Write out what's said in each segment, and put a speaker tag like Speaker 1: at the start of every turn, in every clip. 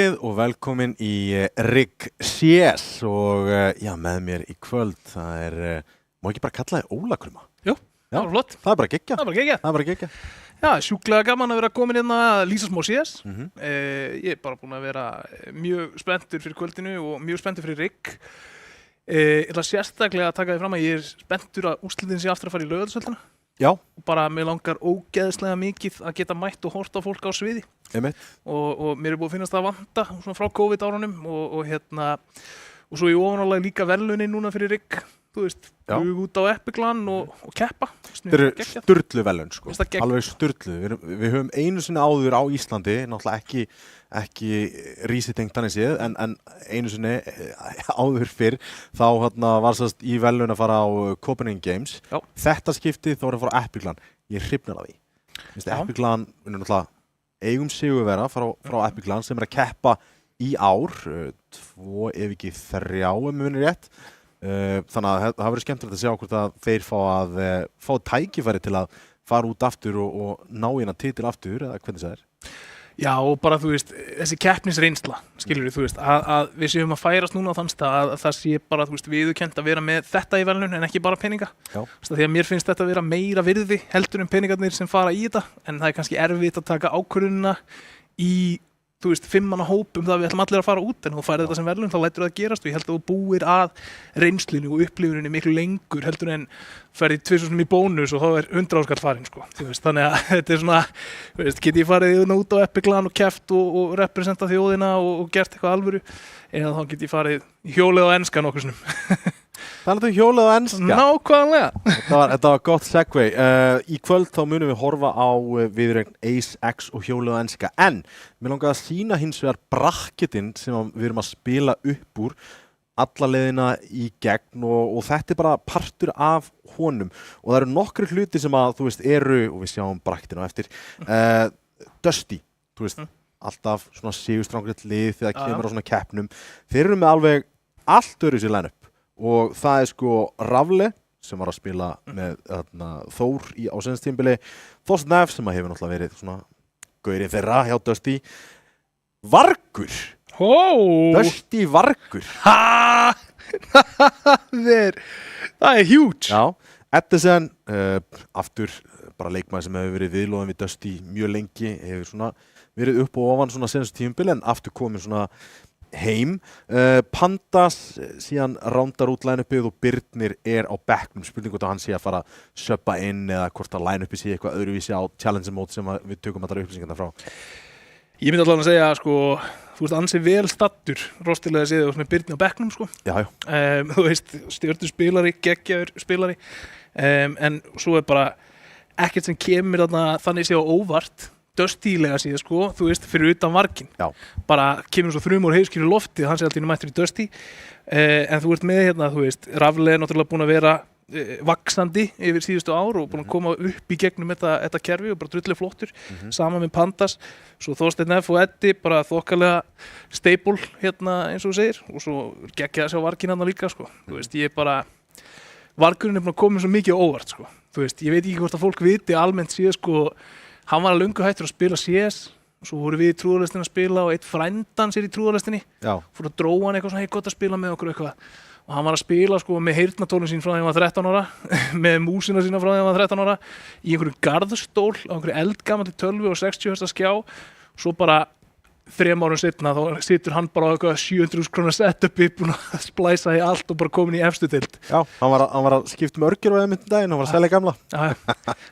Speaker 1: Og velkomin í Rigg CS og já, með mér í kvöld, það má ekki bara kalla þig Ólakruma?
Speaker 2: Jú, það var flott.
Speaker 1: Það bara geggja.
Speaker 2: Það bara geggja. Já, sjúklega gaman að vera komin hérna að lýsa smá CS. Ég bara búinn að vera mjög spenntur fyrir kvöldinu og mjög spenntur fyrir Rigg. Ég ætla sérstaklega að taka því fram að ég spenntur að úrslitin sé aftur að fara í Laugardalshöllina.
Speaker 1: Já.
Speaker 2: Og bara mér langar ógeðslega mikið að geta mætt og horft á fólk á sviði. Og mér búið að finnast það að vanta svona frá COVID-árunum og svo í ofanálag líka verðlaunin núna fyrir Rigg, þú veist, flug út á Epiclan og keppa.
Speaker 1: Þetta eru sturlu verðlaun, sko, alveg sturlu. Við höfum einu sinni áður á Íslandi, náttúrulega ekki rísitengt þannig séð, en einu sinni áður fyrr, þá var sérst í verðlaun að fara á Copenhagen Games. Já. Þetta skiptið þá að fara á Epiclan. Ég hrifnar af því. Epiclan, náttúrulega, eigum sigurvera frá Epiclan sem að keppa í ár, 2 ef ekki 3 ef mér minnir rétt. Þannig að það verður skemmtilegt að sjá hvort að þeir fá tækifæri til að fara út aftur og ná hérna titil aftur, eða hvernig það
Speaker 2: Já, og bara, þú veist, þessi keppnisreynsla, skilurðu, þú veist, að við séum að færast núna á þann stað að það sé bara, þú veist, viðurkennt að vera með þetta í verðlaun en ekki bara peninga. Já. Því að mér finnst þetta að vera meira virði heldur en peningarnir sem fara í þetta, en það er kannski erfitt að taka ákvörðunina í, þú veist, 5 manna hóp það við ætlum allir að fara út, en þú færið þetta sem verðlaun, þá lætur það gerast og ég held að þú búir að reynslinu og upplifuninni miklu lengur heldur en ferði 2.000 í bónus og þá 100 áskall farin, sko. Þú veist, þannig að þetta svona, þú veist, get ég farið út á Epiclan og keppt og representa þjóðina og gert eitthvað alvöru, eða þá get ég farið hjólið á enska nokkur sinnum.
Speaker 1: Þannig hjólið á enska?
Speaker 2: Nákvæmlega.
Speaker 1: Þetta var gott segway. Í kvöld þá munum við horfa á viðureign Ace X og hjólið á enska. En mér langaði að sýna hins vegar brakketinn sem við erum að spila upp úr alla leiðina í gegn og þetta bara partur af honum. Og það eru nokkri hluti sem að, þú veist, og við sjáum brakketinn á eftir, Dusty, þú veist, alltaf svona sigurstrangleitt lið þegar kemur á svona keppnum. Þeir eru með alveg allt öðru sér line-up. Og það sko Rafle sem var að spila með Þór á seinstímabili, Þorsteinn F sem hefur náttúrulega verið svona gaurinn þeirra hjá Dusty. Vargur! Dusty Vargur!
Speaker 2: Það er huge!
Speaker 1: Já, Edison, aftur bara leikmaður sem hefur verið viðloðin við Dusty mjög lengi, hefur svona verið upp og ofan svona seinustu tímabili en aftur komin svona heim. Pandas síðan rándar út line-upið og Birnir á bekknum, spurning hvort að hann sé að fara að söppa inn eða hvort að line-upið sé eitthvað öðruvísi á challenge mode sem við tökum allar upplýsingarna frá.
Speaker 2: Ég myndi allavega að segja, sko, þú veist, ansi vel stattur rostilega að segja þú veist með Birni á bekknum, sko. Já. Þú veist, stjörnu spilari, geggjaður spilari, en svo bara ekkert sem kemur þannig sé á óvart Dusty-lega síðan, sko, þú veist, fyrir utan Varginn. Já. Bara kemur svo þrumur heiðskýru loftið, hann sé alltaf mættur í Dusty. En þú ert með hérna, þú veist, Rafle er náttúrulega búin að vera vaxandi yfir síðustu ár og búin að koma upp í gegnum þetta kerfi og bara drullu flottur. Sama með Pandas, svo Þorsteinn F og Eddi, bara þokkalega staple hérna eins og þú segir. Og svo geggja að sjá Varginn hérna líka, sko. Þú veist, Vargurinn er búin að koma svo mikið á óvart, sko. Þú veist, ég veit ekki hvort að fólk viti almennt síðan, sko, hann var löngu hættur að spila CS og svo voru við í trúðarlestinni að spila og eitt frændans í trúðarlestinni. Já. Fór að dróa hann eitthvað svona, hei, gott að spila með okkur eitthvað. Og og hann var að spila sko með heyrnartólin sín frá því hann var 13 ára með músina sína frá því hann var 13 ára í einhverju garðstól á einhverju eldgammalli tölvu og 60 Hz skjá, svo bara 3 árum setna þá situr hann bara á eitthvað 700.000 króna setupi búinn að splæsa í allt og bara komin í efstu deild.
Speaker 1: Já, hann var að skipta um örgjur á einmitt daginn, hann var að selja gamla.
Speaker 2: Já,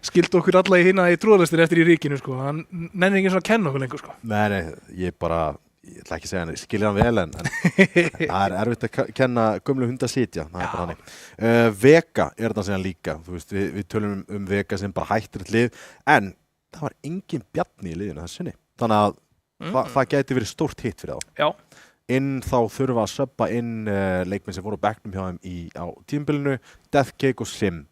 Speaker 2: skildi okkur alla í hina í trúðalistin eftir í ríkinu sko, hann nennir ekki svona að kenna okkur lengur sko.
Speaker 1: Nei, ég ætla ekki að segja hann, skilja hann vel en það er erfitt að kenna gömlu hunda sitja, það er bara hannig. Vega er þetta segja líka, þú veist, við tölum Vega sem bara hættir eitt lið, en það var engin Bjarni í liðinu þessu sinni, þannig að það gæti verið stórt hitt fyrir þá.
Speaker 2: Já.
Speaker 1: Þá þurfa að söbba leikmenn sem voru á bekknum hjá þeim á tímabilinu, Deathcake og Sim.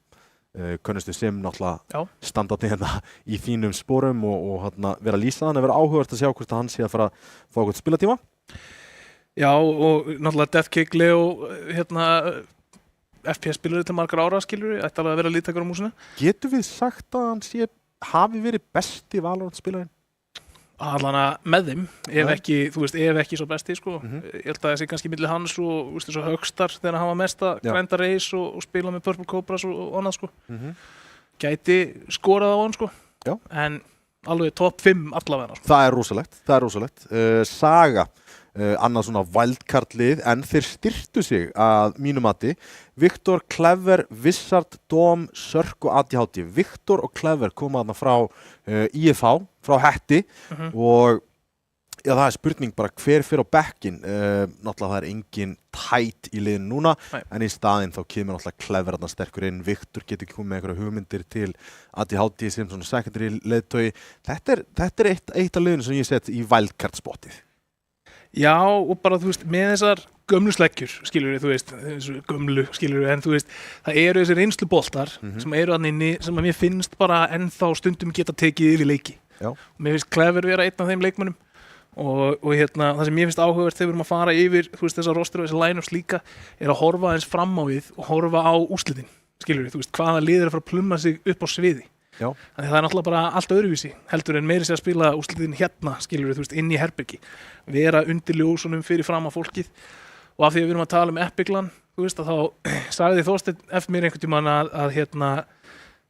Speaker 1: Kunnustu Sim náttúrulega standandi hérna í þínum sporum og vera að lýsa hann, að vera áhugavert að sjá hvort hann sé að fara að fá eitthvað spilatíma.
Speaker 2: Já, og náttúrulega Deathcake Leo FPS spilur til margar ára, skilur ætti alveg að vera liðtækur á músinu.
Speaker 1: Getum við sagt að hann hafi verið besti Valorant spilarinn?
Speaker 2: Allana með þeim, ef ekki svo besti sko. Ég held að það sé kannski milli hans og svo Högstar þegar hann var mest að grænda reis og spila með Purple Cobras og annað sko. Gæti skorað á hann sko.
Speaker 1: Já.
Speaker 2: En alveg top 5 allavega sko.
Speaker 1: Það er rosalegt. Saga, annað svona wildcard lið, en þeir styrktu sig að mínu mati. Viktor, Clever, Wizard, Dom, Sörk og ADHD. Viktor og Clever koma þarna frá IFH, frá Hetti og já, það er spurning bara hver fyrir á bekkin. Náttúrulega það er engin tætt í liðinu núna. Nei. En í staðinn þá kemur náttúrulega Clever þarna sterkur inn. Viktor getur ekki komið með einhverja hugmyndir til ADHD sem svona secondary leiðtogi. Þetta er eitt af liðinu sem ég sett í wildcard spottið.
Speaker 2: Já, og bara þú veist, með þessar gömlu sleggjur, skilur þú veist, gömlu, skilur en þú veist, það eru þessir reynsluboltar sem eru þarna inni, sem að mér finnst bara ennþá stundum geta tekið yfir leiki.
Speaker 1: Já.
Speaker 2: Og mér finnst Clever vera einn af þeim leikmönnum og það sem mér finnst áhugavert þegar við erum að fara yfir, þú veist, þessar roster og þessar line-ups líka, er að horfa eins fram á við og horfa á úrslitin, skilur þú veist, hvaða lið er að fara að plumma sig upp á sviði.
Speaker 1: Já.
Speaker 2: Þannig það er náttúrulega bara allt öðruvísi heldur en meiri sig að spila úrslitin hérna, skilur þú veist, inn í herbergi, vera undir ljósunum fyrir fram að fólkið og af því að við erum að tala um Epiclan, þú veist, að þá sagði Þorsteinn eftir mér einhvern tímann að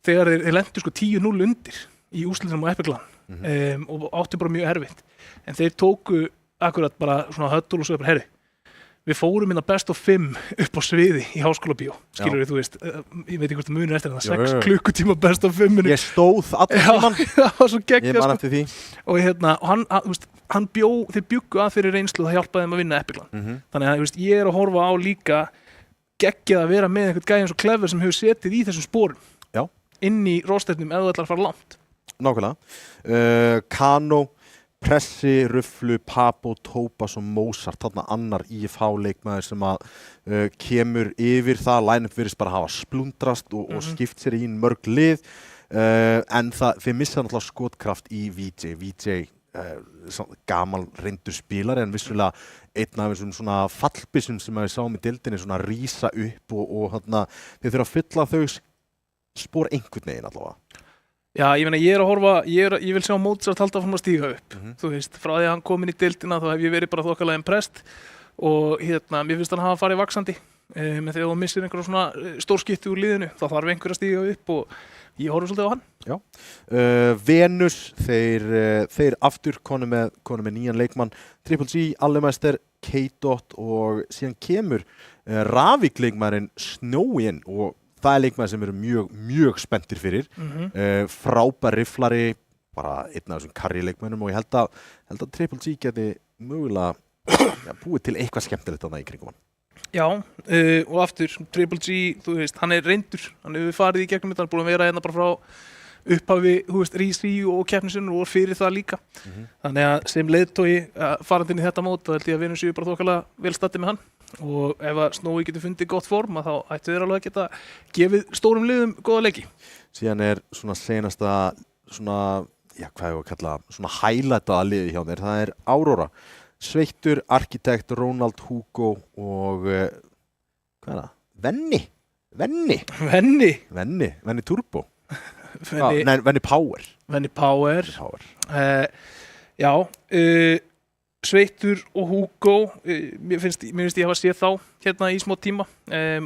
Speaker 2: þegar þeir lentu sko 10-0 undir í úrslitinum á Epiclan og áttu bara mjög erfitt, en þeir tóku akkurat bara svona höddul og svo bara herri, við fórum inn að best of 5 upp á sviði í Háskólabíó, skilur þú veist, ég veit ekki hvort það munir eftir það, 6 klukkutíma best of 5
Speaker 1: Ég stóð allir tíman,
Speaker 2: það var svo geggjað,
Speaker 1: ég man eftir því
Speaker 2: og þeir bjuggu að fyrir reynslu, það hjálpaði þeim að vinna Epiclan. Þannig að veist, ég er að horfa á líka geggjað að vera með einhvern gæði eins og Clever sem hefur setið í þessum sporum inn í róstefnum ef þú ætlar að fara langt.
Speaker 1: Nákvæmlega. Kano, Pressi, Rufflu, Papo, Tópas og Mozart, þarna annar IFH-leikmaður sem að kemur yfir það, line-up virðist bara hafa splundrast og skipt sér í mörg lið, en þeir missa náttúrulega skotkraft í VJ, gamal reyndur spílari, en vissulega einn af þessum svona fallbyssum sem við sáum í deildinni svona rísa upp og þeir þurfa að fylla þau spor einhvern veginn allavega.
Speaker 2: Já, ég meina, ég er að horfa, ég vil sjá Mozart halda að stíga upp, þú veist, frá því að hann kom inn í deildina þá hef ég verið bara þokkalega impressed og mér finnst hann hafa farið vaxandi, en þegar þú missir einhverja svona stórskipti úr liðinu, þá þarf einhver að stíga upp og ég horfði svolítið á hann.
Speaker 1: Já, Venus, þeir aftur konu með nýjan leikmann, Triple G, Allemester, K-Dot og síðan kemur Ravik-leikmærin Snowin og það er leikmaður sem eru mjög spenntir fyrir, frábær rifflari, bara einn af þessum karri-leikmönnum og ég held að Triple G geti mögulega búið til eitthvað skemmtilegt þarna í kringum hann.
Speaker 2: Já, og aftur, Triple G, þú veist, hann er reyndur, hann hefur farið í gegnum þetta, hann er búin að vera hérna bara frá upphafi, þú veist, Rísi og keppnisinn og fyrir það líka. Þannig að sem leiðtogi farandi inn í þetta mót, þá held ég að Venus séu bara þokkalega vel staddir með hann. Og ef að Snowy getur fundið gott form þá ættu þeir alveg að geta gefið stórum liðum góða leiki.
Speaker 1: Síðan er svona senasta svona, hvað ég að kalla svona highlightaða liði hjá þeir, það er Aurora, Sveittur, Arkitekt, Ronald, Hugo og hvað er það? Venni Turbo. Venni Power.
Speaker 2: Já, Sveittur og Hugo, mér finnst ég hafa séð þá hérna í smá tíma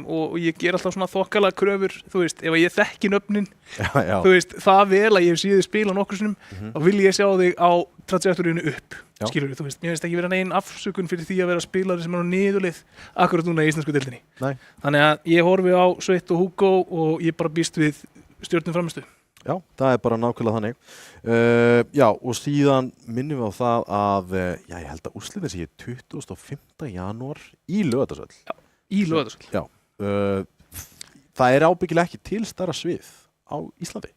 Speaker 2: og ég ger alltaf svona þokkalega kröfur, þú veist, ef ég þekki nöfnin, þú veist, það vel að ég hef séð þig spila nokkur sinnum, þá vil ég sjá þig á trajektoríinu upp, skilur þú veist, mér finnst ekki vera negin afsökun fyrir því að vera spilari sem er á niðurlið akkurat núna í íslensku deildinni. Nei. Þannig að ég horfi á Sveitt og Hugo og ég bara býst við Stjörnum framistu.
Speaker 1: Já, það bara nákvæmlega þannig. Já, og síðan minnum við á það að, ég held að úrslitin sé 25. janúar í Laugardalsvöll.
Speaker 2: Já, í Laugardalsvöll.
Speaker 1: Já, það ábyggilega ekki til stærra svið á Íslandi.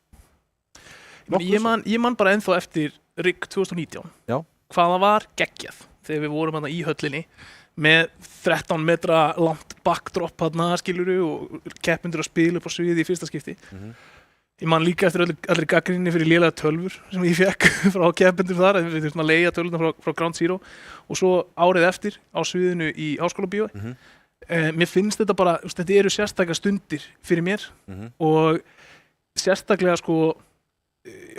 Speaker 2: Ég man bara ennþá eftir RIG 2019. Já. Hvað það var geggjað þegar við vorum í höllinni með 13 metra langt backdrop skiluru og keppendur að spila upp á sviði í fyrsta skipti. Ég man líka eftir allir gagnrýni fyrir lélega tölvur sem ég fekk frá keppendur þar, við þurftum að leigja tölvurna frá Ground Zero og svo árið eftir á sviðinu í Háskólabíói. Mér finnst þetta bara, þetta eru sérstaklega stundir fyrir mér og sérstaklega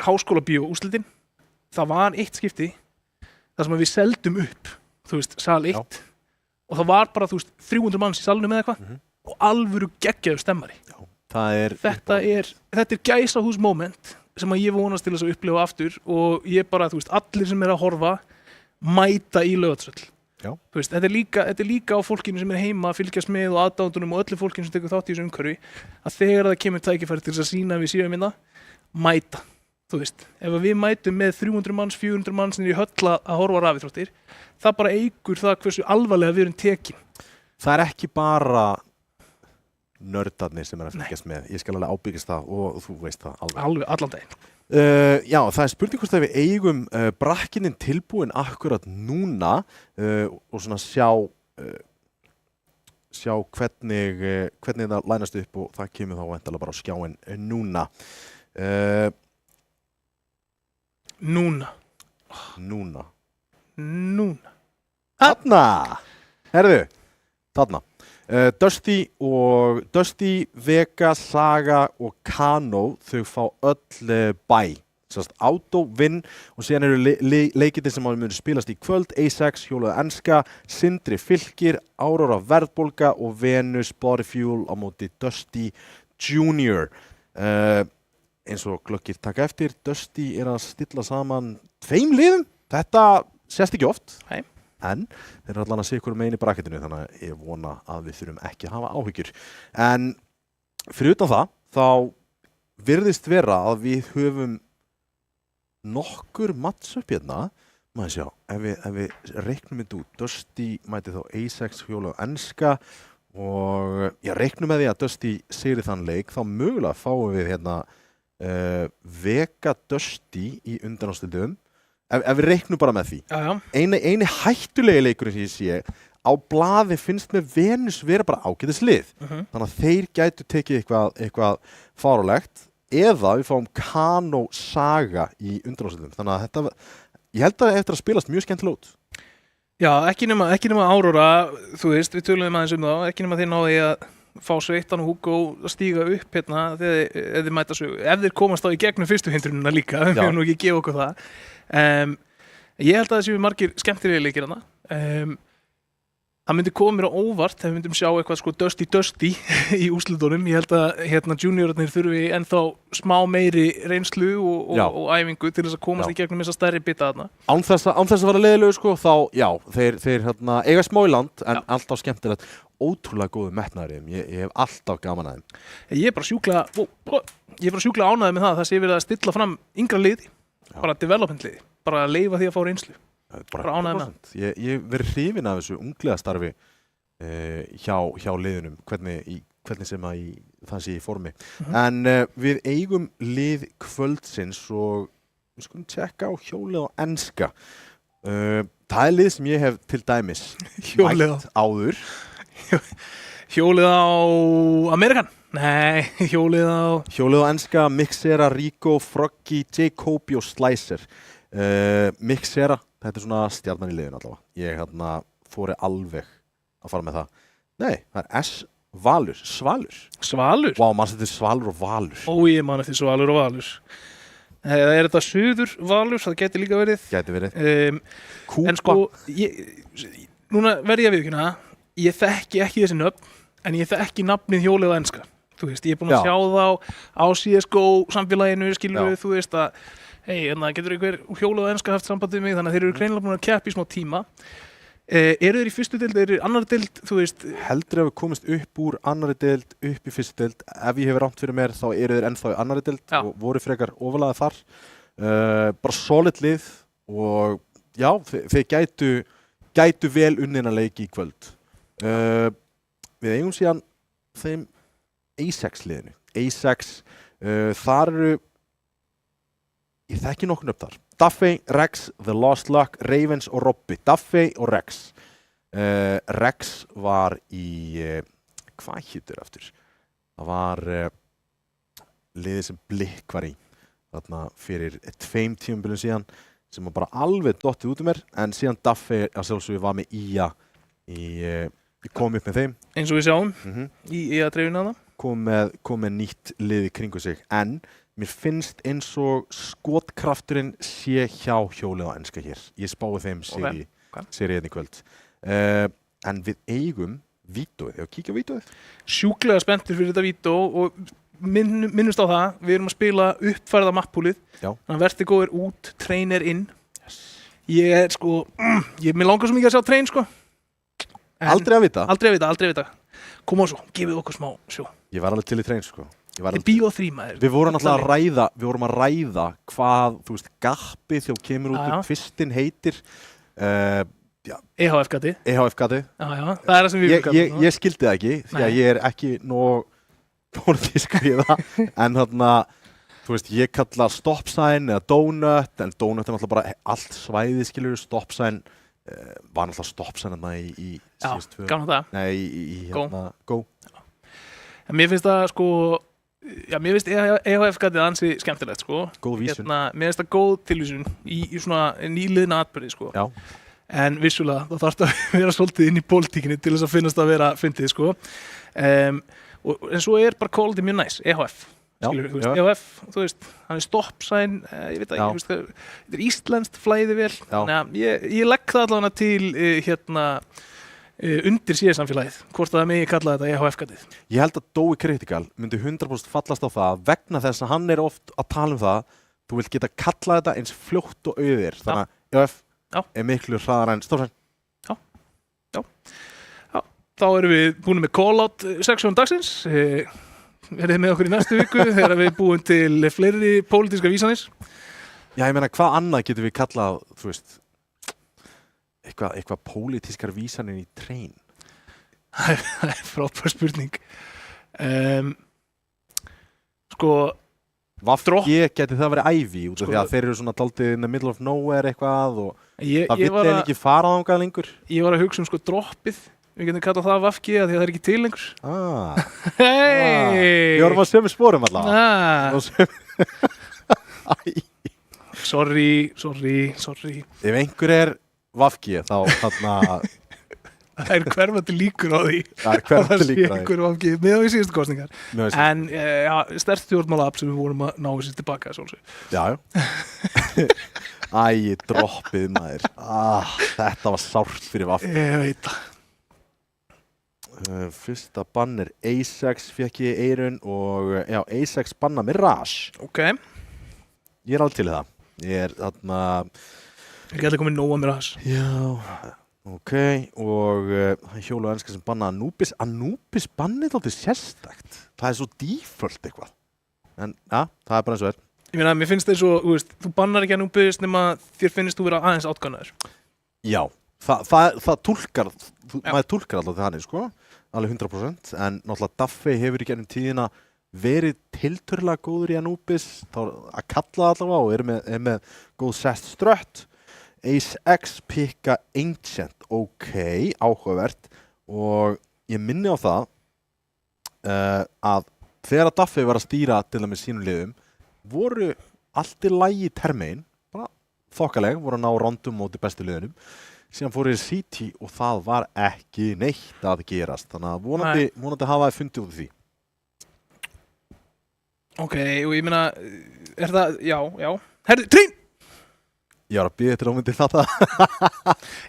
Speaker 2: Háskólabíó úrslitin, það var eitt skipti þar sem við seldum upp, þú veist, sal 1 og það var bara, þú veist, 300 manns í salnum eða eitthvað og alvöru geggjaður stemmari. Þetta er gæsahús moment sem að ég vonast til þess að upplifa aftur og ég bara, þú veist, allir sem að horfa mæta í Laugardalsvöll. Þú veist, þetta er líka á fólkinu sem heima að fylgjast með og aðdáendunum og öllu fólkinu sem tekur þátt í þessu umhverfi að þegar það kemur tækifæri til þess að sýna við séum hérna, mæta. Þú veist, ef við mætum með 300 manns, 400 manns niður í höll að horfa á rafíþróttir, það bara eykur það hversu alvarlega við erum tekin.
Speaker 1: Það ekki bara nördarnir sem að fylgjast með. Ég skal alveg ábyggast það og þú veist það alveg.
Speaker 2: Alveg, allan daginn.
Speaker 1: Já, það spurning hvort að við eigum brakkinin tilbúin akkurat núna og svona sjá hvernig það lænast upp og það kemur þá væntanlega bara á skjáin núna. Núna. Þarna! Herðu, þarna. Dusty, Vega, Saga og Kano, þau fá öll bæ. Auto, Vinn og síðan eru leikirnir sem munu spilast í kvöld, A6, Hjólaðu enska, Sindri Fylkir, Aurora Verðbólga og Venus Bodyfuel á móti Dusty Junior. Eins og glöggir taka eftir, Dusty að stilla saman 2 liðum. Þetta sést ekki oft. Hei. En þeir allan að sé ykkur megin í brakketinu þannig að ég vona að við þurfum ekki að hafa áhyggjur. En fyrir utan það, þá virðist vera að við höfum nokkur matchup hérna. Maður sjá, ef við reiknum þetta út, Dusty mæti þá A6 Hjólaðu enska og ég reiknum með því að Dusty sigri þann leik, þá mögulega fáum við hérna Vega Dusty í undanúrslitum. Ef við reiknum bara með því. Eini hættulegi leikurinn sem ég sé, á blaði finnst með Venus vera bara ágætis lið. Þannig að þeir gætu tekið eitthvað fárálegt eða við fáum Kano Saga í undanúrslitum. Þannig að þetta, ég held að eftir að spilast mjög skemmtilega út.
Speaker 2: Já, ekki nema Aurora, þú veist, við töluðum aðeins um það, ekki nema þeir náðu að fá Sveittan og Hugo að stíga upp hérna þegar þeir mæta svo, ef þeir komast á í gegnum fyrstu hindrunina líka, við höfum nú ekki gefa okkur það. Ég held að það séu margir skemmtilegir leikir hana. Það myndi koma mér á óvart ef við myndum sjá eitthvað Dusty í úrslitunum. Ég held að juniorarnir þurfi ennþá smá meiri reynslu og æfingu til þess að komast í gegnum þessa stærri bita þarna. Án þess
Speaker 1: að vera leiðilegu þá, já, þeir eiga smá í land en alltaf skemmtilegt. Ótrúlega góðu metnaður ég hef alltaf gaman að þeim.
Speaker 2: Ég er bara sjúklega ánægður með það sé verið að stilla fram yngra liði, bara development liði, bara að leyfa því að fá reynslu. Bara ánægður með það.
Speaker 1: Ég verið hrifinn af þessu unglega starfi hjá liðunum, hvernig sem að það sé í formi. En við eigum lið kvöldsins og við skulum tjekka á Hjólaðu enska. Það lið sem ég hef til dæmis mætt áður.
Speaker 2: Hjólið á Amerikan? Nei, hjólið á
Speaker 1: enska, Mixera, Rico, Froggy, Jacobi og Slicer. Mixera, þetta svona stjarnan í liðinu allavega. Ég þori alveg að fara með það. Nei, það Svalur.
Speaker 2: Svalur?
Speaker 1: Vá, mann setur Svalur og Valur.
Speaker 2: Ó, ég man eftir Svalur og Valur. eða þetta Suður Valur, það gæti líka verið.
Speaker 1: Gæti verið. Kúpa.
Speaker 2: En sko, núna verð ég að viðurkenna, ég þekki ekki þessi nöfn, en ég þekki nafnið hjólið á enska. Þú veist, ég er búin að sjá þá á CSGO samfélaginu, skilur við, þú veist að getur einhver hjólið á enska haft samband við mig, þannig að þeir eru greinilega búin að keppa í smá tíma. Eru þeir í fyrstu deild, eru þeir í annarri deild, þú veist?
Speaker 1: Heldur ef við komist upp úr annarri deild, upp í fyrstu deild, ef ég hefur rámt fyrir mér þá eru þeir ennþá í annarri deild og voru frekar ofalega þar. Bara solid lið og já, þeir gætu vel unnina leiki í kvöld. Við eigum síðan þeim A6 liðinu. A6, þar eru, ég þekki nokkur upp þar. Duffy, Rex, The Lost Luck, Ravens og Robby. Duffy og Rex. Rex var í, hvað hittur aftur? Það var liðið sem Blikk var í. Þarna fyrir 2 tímabilum síðan sem var bara alveg dottið út mér en síðan Duffy að sjálfsögðu var með IA kom upp með þeim.
Speaker 2: Eins og við sjáum í IA-dreifinu að það.
Speaker 1: Kom með nýtt lið í kringu sig en mér finnst eins og skotkrafturinn sé hjá hjólið á enska hér. Ég spái þeim séri í kvöld. En við eigum vítóið. Ég kíkja á vítóið.
Speaker 2: Sjúklega spenntir fyrir þetta vító og minnumst á það. Við erum að spila uppfærða mappúlið. Þannig að Vertigo er út, Train er inn. Yes. Ég er sko, mér langar svo mikið að sjá Train sko.
Speaker 1: Aldrei að vita.
Speaker 2: Aldrei að vita. Koma á svo, gefið okkur smá sjó.
Speaker 1: Ég var alveg til í Train sko.
Speaker 2: BO3 maður.
Speaker 1: Við vorum að ræða hvað, þú veist, gappið þegar kemur út kvistinn heitir.
Speaker 2: EHF-gati.
Speaker 1: EHF-gati.
Speaker 2: Já, það er það sem við viljum.
Speaker 1: Ég skildi það ekki, því að ég er ekki nóg pólitískur í það. En þarna, þú veist, ég kalla stop sign eða donut, en donut er náttúrulega bara allt svæðið, skilur, stop sign. Var náttúrulega stop sign hérna í síðust tvö.
Speaker 2: Gamla það.
Speaker 1: Nei, í hérna, Go.
Speaker 2: En mér finnst það sko, mér finnst EHF-gatið ansi skemmtilegt sko.
Speaker 1: Góð vísun.
Speaker 2: Mér finnst það góð tilvísun í svona nýliðna atburði sko.
Speaker 1: Já.
Speaker 2: En vissulega, það þarf að vera svolítið inn í pólitíkinni til þess að finnast að vera fyndið sko. En svo er bara quality mjög næs, EHF. Skilur, þú veist, EHF, þú veist, hann er stop sign, ég veit ekki, þetta er íslenskt flæði vel. Þannig að ég legg það allavega til undir samfélagið, hvort það megi kalla þetta EHF-gatið.
Speaker 1: Ég held að Dói Critical myndi 100% fallast á það vegna þess að hann er oft að tala það þú vilt geta kallað þetta eins fljótt og auðir þannig að EHF er miklu hraðar en stofsæn.
Speaker 2: Já. Þá erum við búin með call-out seksjón dagsins. Verðið með okkur í næstu viku þegar við búum til fleiri pólitíska vísanir.
Speaker 1: Já, ég meina, hvað annað getum við kallað, þú veist, eitthvað pólitískar vísanir í Train?
Speaker 2: Það er frábær spurning. Sko,
Speaker 1: VG geti það verið ævi út af því að þeir eru svona dálítið in the middle of nowhere eitthvað og það vill þeim ekki fara þangað lengur.
Speaker 2: Ég var að hugsa sko droppið. Við getum kallað það VG að því að það er ekki til lengur.
Speaker 1: Við vorum á sömu spórum allavega. Sorry. Ef einhver er VG þá þarna
Speaker 2: það er hverfandi líkur á því
Speaker 1: að það sé
Speaker 2: einhver VG með á í síðustu kosningar. En sterkt stjórnmálaafl sem við vorum að ná þessi tilbaka
Speaker 1: Já. Droppið maður. Þetta var sárt fyrir VG.
Speaker 2: Ég veit það.
Speaker 1: Fyrsta bann er A6 fekk ég í eyrun og A6 banna með Rash.
Speaker 2: Ok.
Speaker 1: Ég er alveg til það. Ég er þarna
Speaker 2: Ég gæti komið nóga með Rash.
Speaker 1: Já, ok. Og hjóla enska sem banna Anubis. Anubis bannið þáttið sérstakt. Það er svo default eitthvað. En það er bara eins og
Speaker 2: Ég meina, mér finnst það svo, þú bannar ekki Anubis nema þér finnst þú vera aðeins átgannaður.
Speaker 1: Já, það túlkar, maður túlkar alltaf þannig, sko. Alveg 100%. En náttúrulega Duffy hefur í gennum tíðina verið tiltölulega góður í Anubis. Þá að kalla allavega og er með góð sest strött. Ace X pikka Ancient, ok, áhugavert og ég minni á það að þegar að Duffy var að stýra til það með sínum liðum voru allt í lagi termein, bara þokkaleg, voru að ná rondum móti bestu liðunum síðan fóru í City og það var ekki neitt að gerast þannig að vonandi hafa þið fundið út af því.
Speaker 2: Ok, og ég meina, það, já. Herðu, Trín!
Speaker 1: Ég var að bíða eftir ámyndi þetta.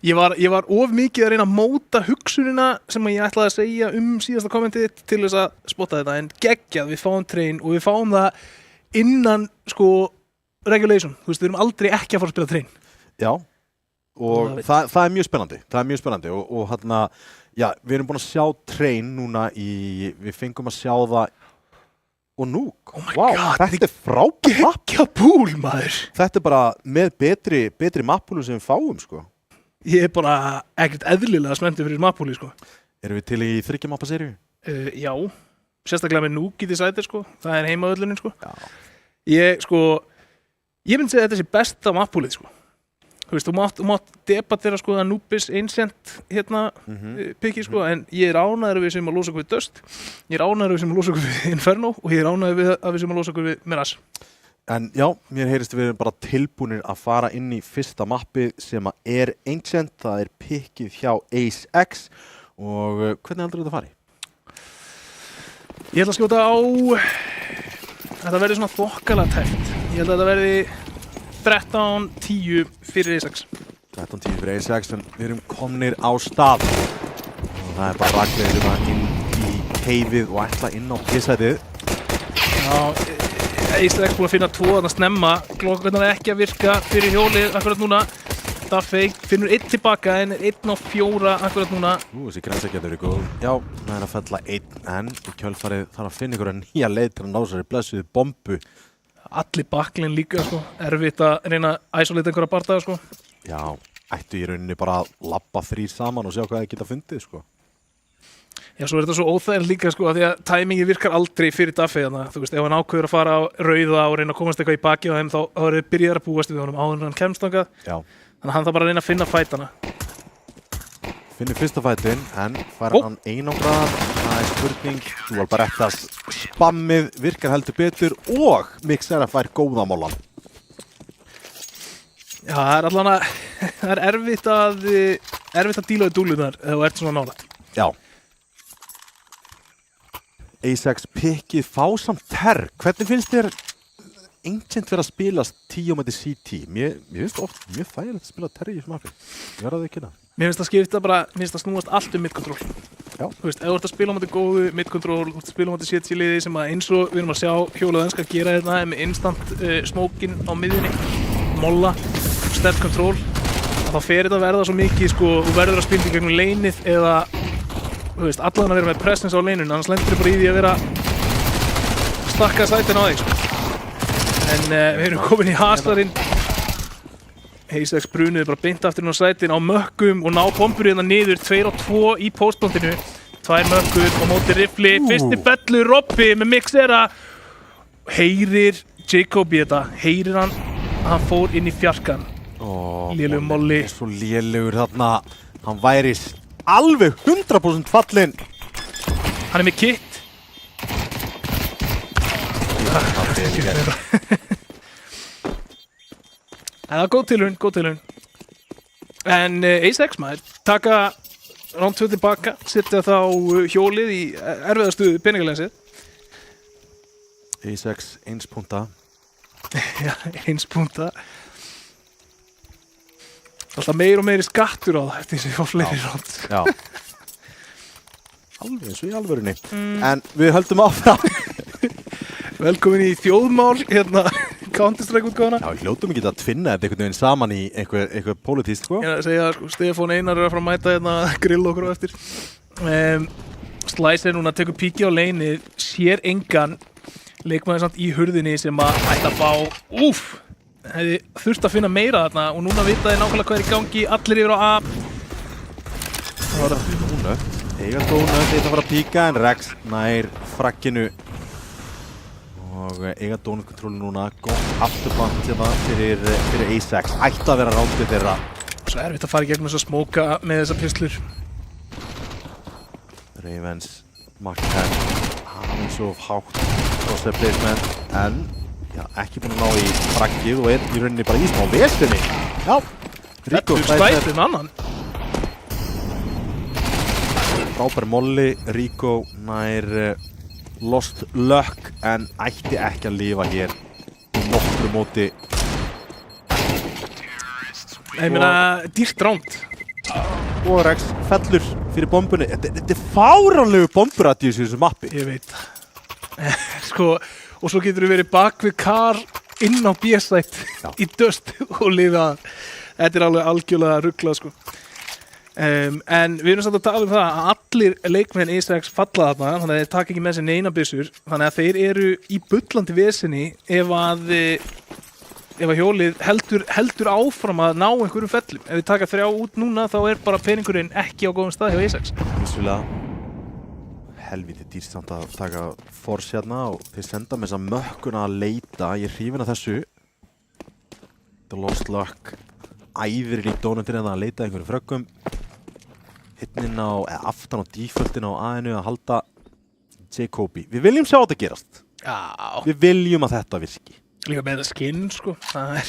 Speaker 2: Ég var of mikið að reyna að móta hugsunina sem ég ætlaði að segja síðasta kommentið til þess að spotta þetta, en geggjað, við fáum Train og við fáum það innan, sko, regulation. Þú veist, við erum aldrei ekki að fara að spila Train. Já, og það er mjög spennandi. Og hérna, já, við erum búin að sjá Train núna við fengum að sjá það og Nuke. Oh my god, þetta frábært mapp. Gekkja púl, maður. Þetta bara með betri mappúlu sem við fáum, sko. Ég bara ekkert eðlilega spenntur fyrir mappúli, sko. Erum við til í 3 mappa seríu? Já, sérstaklega með Nuke í því sæti, sko. Það er heimavöllunin, sko. Já. Ég myndi segja að þetta sé besta mappúlið, sko. Þú veist, þú mátt debatera sko að Nubis Ancient piki sko, en ég er ánæður við sem að losa okkur við Dust, ég er ánæður við sem að losa okkur við Inferno og ég er ánæður við að við sem að losa okkur við Mirage. En já, mér heyrist við erum bara tilbúinir að fara inn í fyrsta mappi sem að er Ancient, það er pikið hjá Ace X og hvernig heldur þetta að fari? Ég ætla að skjóta á, þetta verði svona þokkalega tæft, ég held að þetta verði 13-10 fyrir A6. 13-10 fyrir A6, en við erum komnir á stað. Og það er bara raklega inn í heifið og ætla inn á P-sætið. Já, A6 búin að finna 2 að snemma. Glokkurnar er ekki að virka fyrir hjólið akkurat núna. Daffey finnur 1 tilbaka en 1 á 4 akkurat núna. Þessi grensa getur góð. Já, það er að fella 1 en í kjölfarið þarf að finna einhverja nýja leið til að ná sér blessuðu bombu. Allir baklinn líka, sko. Erfitt að reyna að isolata einhverja bardaga, sko. Já, ættu í rauninni bara að labba 3 saman og sjá hvað þið geta fundið, sko. Já, svo er þetta svo óþægilegt líka, sko, að því að tæmingi virkar aldrei fyrir Daffey, þannig að, þú veist, ef hann ákveður að fara á rauða og reyna að komast eitthvað í baki á þeim, þá er þið byrjað að búast við honum áður en hann kemst þangað. Já. Þannig að hann þarf bara að reyna að finna fætana. Finnir fyrsta fætin, en fær hann einangraðan, það er spurning, þú var bara eftir að spammið virkar heldur betur og Mixera fær góðamólan. Já, það er allan að, það er erfitt að díla við dúlunar ef þú ert svona nálægt. Já. A6 pikkið fá samt terr, hvernig finnst þér Ancient verið að spilast 10 mæti CT? Mér finnst oft mjög þægilegt að spila terr í þessum mappi, verða þau ekki það? Mér finnst það skipta bara, mér finnst það snúast allt mid-control. Já. Þú veist, ef þú ert að spila á móti góðu mid-control, þú ert að spila á móti CT-liði sem að eins og við erum að sjá hjólað enska gera hérna með instant smókin á miðjunni, molla, step control, þá fer þetta að verða svo mikið, sko, þú verður að spila í gegnum leinið eða, þú veist, allan að vera með presence á leinun, annars lendur bara í því að vera stakka sætin á þig, sko. En við erum komin í haslarinn. A6 brunuði bara beint aftur inn á sætin á mökkum og ná bombur hérna niður 2-2 í postpontinu. 2 mökkur á móti rifli, fyrsti fellur Robby með Mixera. Heyrir Jacob í þetta, heyrir hann að hann fór inn í fjarkan. Lélegur Molly. Hann er svo lélegur þarna, hann væri alveg 100% fallinn. Hann er með kit. Það er góð tilhörn. En A6 maður, taka round 2 tilbaka, setja þá hjólið í erfiðastu peningalensið. A6 1 púnta. Já, 1 púnta. Alltaf meir og meiri skattur á það eftir þess að ég fá fleiri round. Já. Alveg eins og í alvörunni. En við höldum áfram. Velkomin í þjóðmál, hérna, Counter-Strike-útgáfuna. Já, hljótum ekki að tvinna þetta einhvern veginn saman í eitthvað pólitískt, sko. Ég er að segja, sko, Stefán Einar er að fara að mæta hérna, grill okkur á eftir. Slice er núna að tekur píki á leinið, sér engan, leikmaður samt í hurðinni sem að ætla að fá, hefði þurft að finna meira þarna og núna vitaði nákvæmlega hvað er í gangi, allir yfir á A. Það var það Donut, eiga Donut, þetta að fara að píka en Rex nær frakkinu. Og eiga Donut-kontrólu núna, gott afturband fyrir A6, ætti að vera rándið þeirra. Svo erfitt að fara í gegnum þess að smóka með þessa pislur. Ravens, Mark-10, aðeins of hátt crosshair placement, en já, ekki búin að ná í frakkið og er í rauninni bara í smá vesinni. Já, Rico stæðir með annan. Frábær Molly, Rico nær
Speaker 1: Lost Luck en ætti ekki að lifa hér í nokkru móti.
Speaker 2: Ég meina, dýrt ránd.
Speaker 1: Og Rex fellur fyrir bombunni. Þetta er fáránlegu bomburadíus í þessu mappi.
Speaker 2: Ég veit það. Sko, og svo getur við verið bak við kar inn á B-site í döst og lifað. Þetta er alveg algjörlega ruglað, sko. En við erum samt að tala um það að allir leikmenn Ace falla þarna, þannig að þeir taka ekki með sér neina byssur, þannig að þeir eru í bullandi vesinni ef að hjólið heldur áfram að ná einhverjum fellum. Ef við taka 3 út núna þá er bara peningurinn ekki á góðum stað hjá Ace.
Speaker 1: Vissulega. Helviti dýrst samt að taka force hérna og þeir senda með þessa mökkuna að leita. Ég er hrifinn af þessu. The Lost Luck æðir í dónundin en að leita einhverjum fröggum. Hittinn eða aftan á defaultin á A-inu að halda Jacobi. Við viljum sjá þetta gerast.
Speaker 2: Já.
Speaker 1: Við viljum að þetta virki.
Speaker 2: Líka með þetta skinn, sko. Það er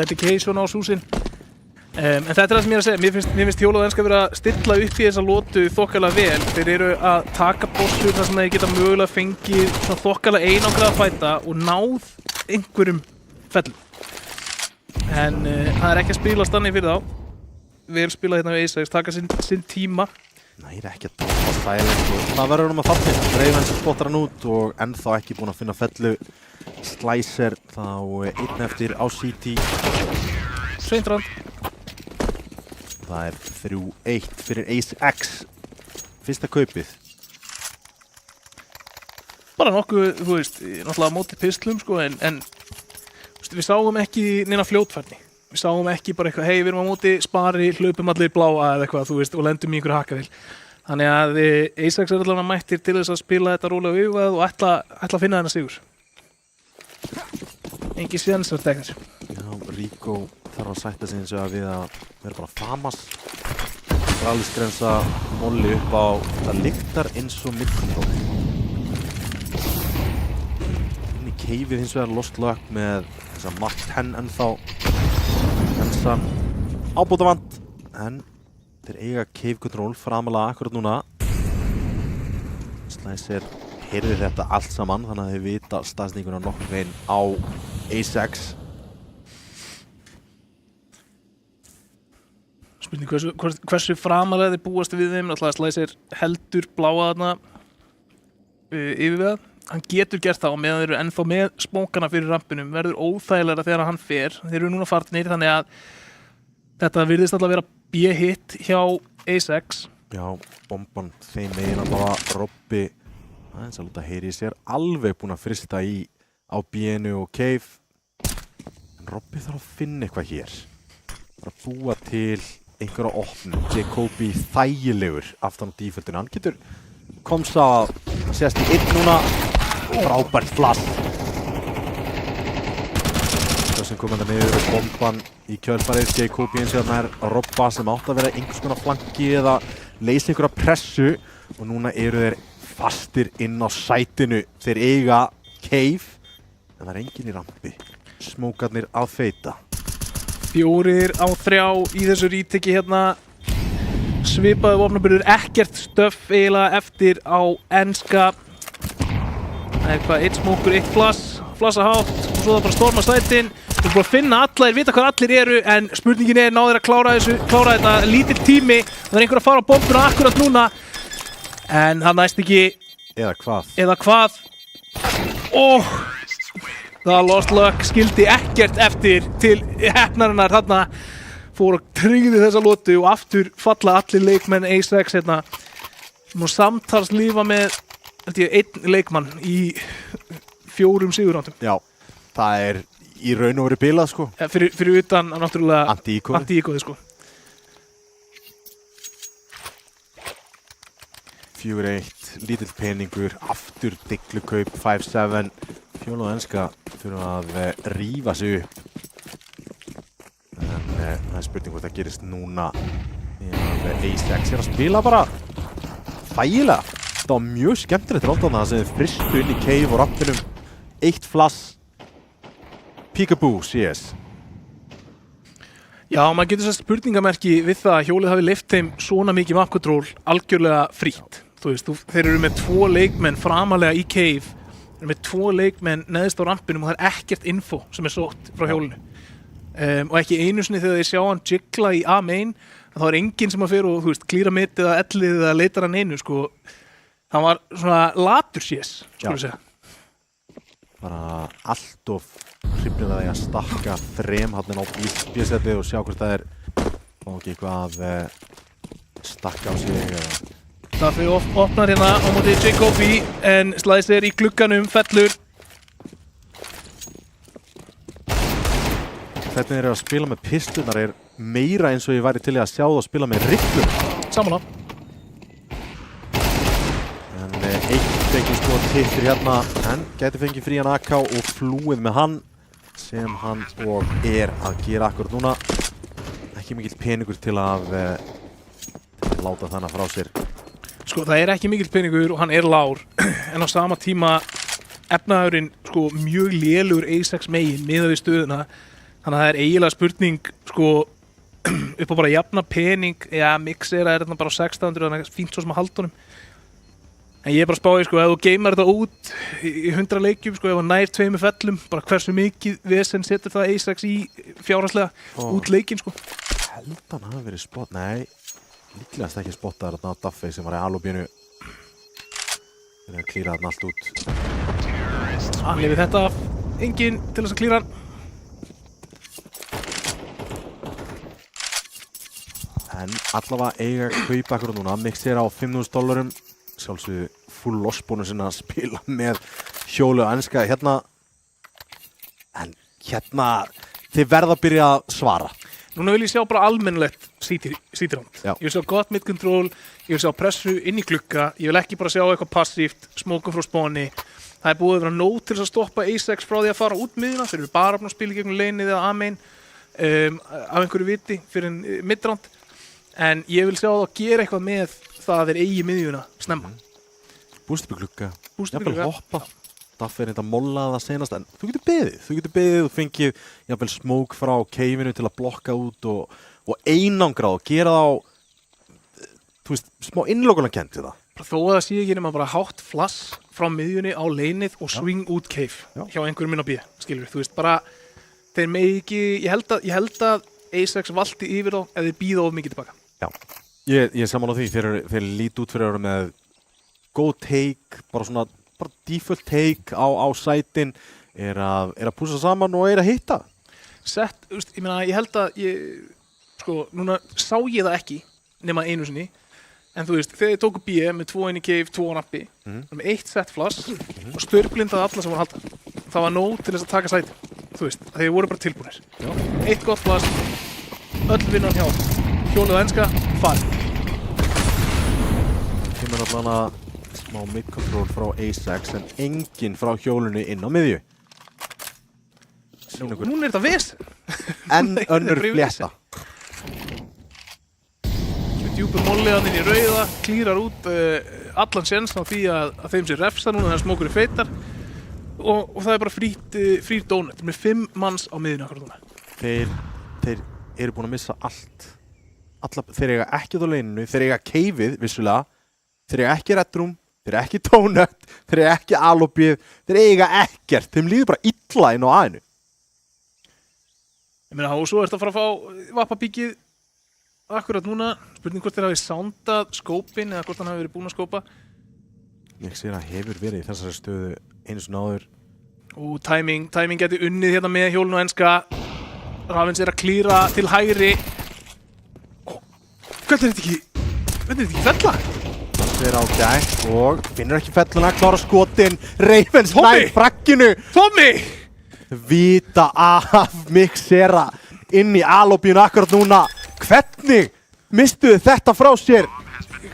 Speaker 2: dedication á súsin. En þetta er það sem ég er að segja. Mér finnst hjólað enska vera að stilla upp í þessa lotu þokkalega vel. Þeir eru að taka bossur þar sem þeir geta mögulega fengið svona þokkalega einangraða fæta og náð einhverjum fellum. En það er ekki að spila stannig fyrir þá. Vel spila hérna við Ace, taka sinn tíma.
Speaker 1: Næri ekki að tópa stælinn og það verður að falla. Ravens spottar hann út og ennþá ekki búinn að finna fellu. Slicer þá einn eftir á CT.
Speaker 2: Sveindrand.
Speaker 1: Það er 3-1 fyrir Ace X. Fyrsta kaupið.
Speaker 2: Bara nokkuð, þú veist, náttúrulega mótið pislum, sko, en við sáum ekki neina fljótfærni. Við sáum ekki bara eitthvað, hei, við erum á móti spari, hlaupum allir bláa eða eitthvað, þú veist, og lendum í einhverju hakkavill. Þannig að Ace X er allavega mættir til þess að spila þetta rólega yfirvæð og ætla að finna þennan sigur. Engi séns að tekna sér.
Speaker 1: Já, Rico þarf að sætta sig eins og við að vera bara famas. Alveg molli upp á, það lyktar eins og midcontrol. Inn í keifið hins vegar Lost Luck með þessa Mark 10 ennþá. Hensan ábótavant, en þeir eiga cave control framalega akkurat núna. Slicer heyrði þetta allt saman, þannig að þeir vita staðsninguna nokkur veginn á Ace X.
Speaker 2: Spurning hversu framalega þeir búast við þeim. Alltaf Slicer heldur bláa þarna yfir við það. Hann getur gert það og meðan þeir eru ennþá með smókana fyrir rampinum verður óþægilega þegar hann fer. Þeir eru núna farnir þannig að þetta virðist alltaf vera B-hit hjá Ace X.
Speaker 1: Já, bomban þeim megin allavega Robby aðeins að láta heyri í sér. Alveg búinn að frista í á B-inu og cave. En Robby þarf að finna eitthvað hér. Það að búa til einhverja opnum. Jacobi þægilegur aftan á defaultinu. Hann getur komst að sést í einn núna. Frábært flass. Það sem kom enda niður og bomban í kjölfarið. Jacobi eins og þarna er Robba sem átt að vera einhvers konar flanki eða leysa einhverja pressu og núna eru þeir fastir inn á sætinu. Þeir eiga cave en það er enginn í rampi. Smókarnir að feita.
Speaker 2: 4 á 3 í þessu ríteki hérna. Svipaði vopnaburður, ekkert stöff eiginlega eftir á enska. Það er eitthvað, 1 smókur, 1 flassa hátt og svo það bara storma sætin. Við erum búin að finna alla, þeir vita hvað allir eru en spurningin er náður að klára þetta lítill tími. Það er einhver að fara á bombuna akkurat núna en það næst ekki. Eða hvað? Það Lost Luck skildi ekkert eftir til heppnarinnar þarna. Fór og tryggði þessa lotu og aftur falla allir leikmenn Ace X hérna. Nú samtals lífa með 1 leikmann í 4 sigurráttum.
Speaker 1: Já, það er í raun og verið bilað sko.
Speaker 2: Fyrir utan náttúrulega anti-íkóði sko.
Speaker 1: 4-1, lítill peningur, aftur diglukaup, 5-7. Fjól og enska þurfa að rífa sig upp. En það er spurning hvort það gerist núna. Ace X er að spila bara þægilega. Það var mjög skemmtilegt rátt á það sem þið fristu inn í cave og rampinum. 1 flass. Peekaboo, CS.
Speaker 2: Já, maður getur þess spurningamerki við það að hjólið hafi leyft þeim svona mikið map control algjörlega frítt. þú veist, þeir eru með 2 leikmenn framalega í cave, þeir eru með 2 leikmenn neðst á rampinum og það ekkert info sem sótt frá hjólinu. Og ekki einu sinni þegar þeir sjá hann jiggla í A-main, þá enginn sem að fer og, þú veist, klíra mittið eða ellið eða leitar hann einu, sko. Hann var svona latur sérs, skulum við segja.
Speaker 1: Bara allt of hrifnilega að stakka 3 hann á B-setið og sjá hvort það og ekki eitthvað stakka á sig eða...
Speaker 2: Daffi opnar hérna á móti Jacobi en Slicer í glugganum fellur.
Speaker 1: Hvernig þeir eru að spila með pistunar meira eins og ég væri til í að sjá það að spila með rifflum.
Speaker 2: Samanlá.
Speaker 1: En eitt fengið sko tittir hérna, en gæti fengið frían AK og flúið með hann sem hann og að gera akkurat núna. Ekki mikill peningur til að láta þannig frá sér.
Speaker 2: Sko það ekki mikill peningur og hann lár en á sama tíma efnaðurinn sko mjög lélugur A6 megin miðað við stöðuna. Þannig að það eiginlega spurning sko upp á bara jafna pening, já Mixera þarna bara á 600 þannig að fínt svo sem að halda honum. En ég bara spáði sko, ef þú geymar þetta út í 100 leikjum, sko, ef hann nær 2 fellum, bara hversu mikið vesen setur það A6 í fjárhagslega út leikinn, sko.
Speaker 1: Held hann hafi verið spott, nei, líklegast ekki spottaður þarna á Duffy sem var í alubínu. Þeir að klíra þarna allt út.
Speaker 2: Hann lifið þetta af, enginn til þess að klíra hann.
Speaker 1: En allavega eiga kaupa akkur núna, Mixera á $5.000. Sjálfsögðu full lossbónus að spila með hjólu og enska hérna. En hérna, þið verða að byrja að svara.
Speaker 2: Núna vil ég sjá bara almennilegt sítirhand. Ég vil sjá gott mid-control, ég vil sjá pressu inn í glugga, ég vil ekki bara sjá eitthvað passíft, smókum frá spóni. Það búið að vera nóg til þess að stoppa A6 frá því að fara út miðuna, þeir eru bara að spila gegnum leinið eða A-main af einhverju viti fyrir mid-round. En ég vil sjá það að gera eitthvað með það að þeir eigi miðjuna snemma.
Speaker 1: Búst upp í glugga, jafnvel hoppa. Duffy þetta mollaði það senast, en þú getur beðið og fengið jafnvel smók frá keifinu til að blokka út og einangra og gera þá, þú veist, smá innlokunarkennt í það.
Speaker 2: Þó að það sé ekki nema bara hátt flass frá miðjunni á leinið og swing út keif hjá einhverjum inn á B, skilur. Þú veist, bara, þeir megi ekki, ég held að A6 valdi yfir þá ef þeir býða of mikið tilbaka.
Speaker 1: Já, ég er saman á því, þeir líti út fyrir að vera með góð take, bara default take á sætin, að pússa saman og að hitta.
Speaker 2: Sett, ég meina, ég held að sko, núna sá ég það ekki nema einu sinni, en þú veist, þegar ég tóku B með 2 inn í cave, 2 á rampi, með 1 set flass og störfblindaði alla sem voru að halda. Það var nóg til þess að taka sæti, þú veist, þeir voru bara tilbúinir. 1 gott flass, öll vinnan hjá hjólið og enska, farið.
Speaker 1: Kemur allan að smá mid-control frá A6 en enginn frá hjólinu inn á miðju.
Speaker 2: Núna þetta vesen.
Speaker 1: En önnur flétta.
Speaker 2: Djúpur molliðan inn í rauða, klírar út allan séns á því að þeim sé refsa núna þegar smókur feitar. Og það bara frýr donut með 5 manns á miðjunu akkur núna.
Speaker 1: Þeir eru búin að missa allt. Þeir eiga ekki á leininu, þeir eiga keifið, vissulega. Þeir eiga ekki red room, þeir eiga ekki donut, þeir eiga ekki alobið, þeir eiga ekkert. Þeim líður bara illa inn á A-inu.
Speaker 2: Ég meina, og svo ertu að fara að fá vappabíkið akkurat núna. Spurning hvort þeir hafi soundað skópin eða hvort hann hafi verið búinn að skópa.
Speaker 1: Ég sé að hefur verið í þessari stöðu einu sinni áður.
Speaker 2: Og timing geti unnið hérna með hjólinu og enska. Ravens að klíra til hægri. Hvernig er þetta ekki fella?
Speaker 1: Það er ágætt og finnur ekki felluna, klára skotin. Ravens nær frakkinu.
Speaker 2: Tommy!
Speaker 1: Vita af Mixera inn í alobíun akkurat núna. Hvernig mistuðu þetta frá sér?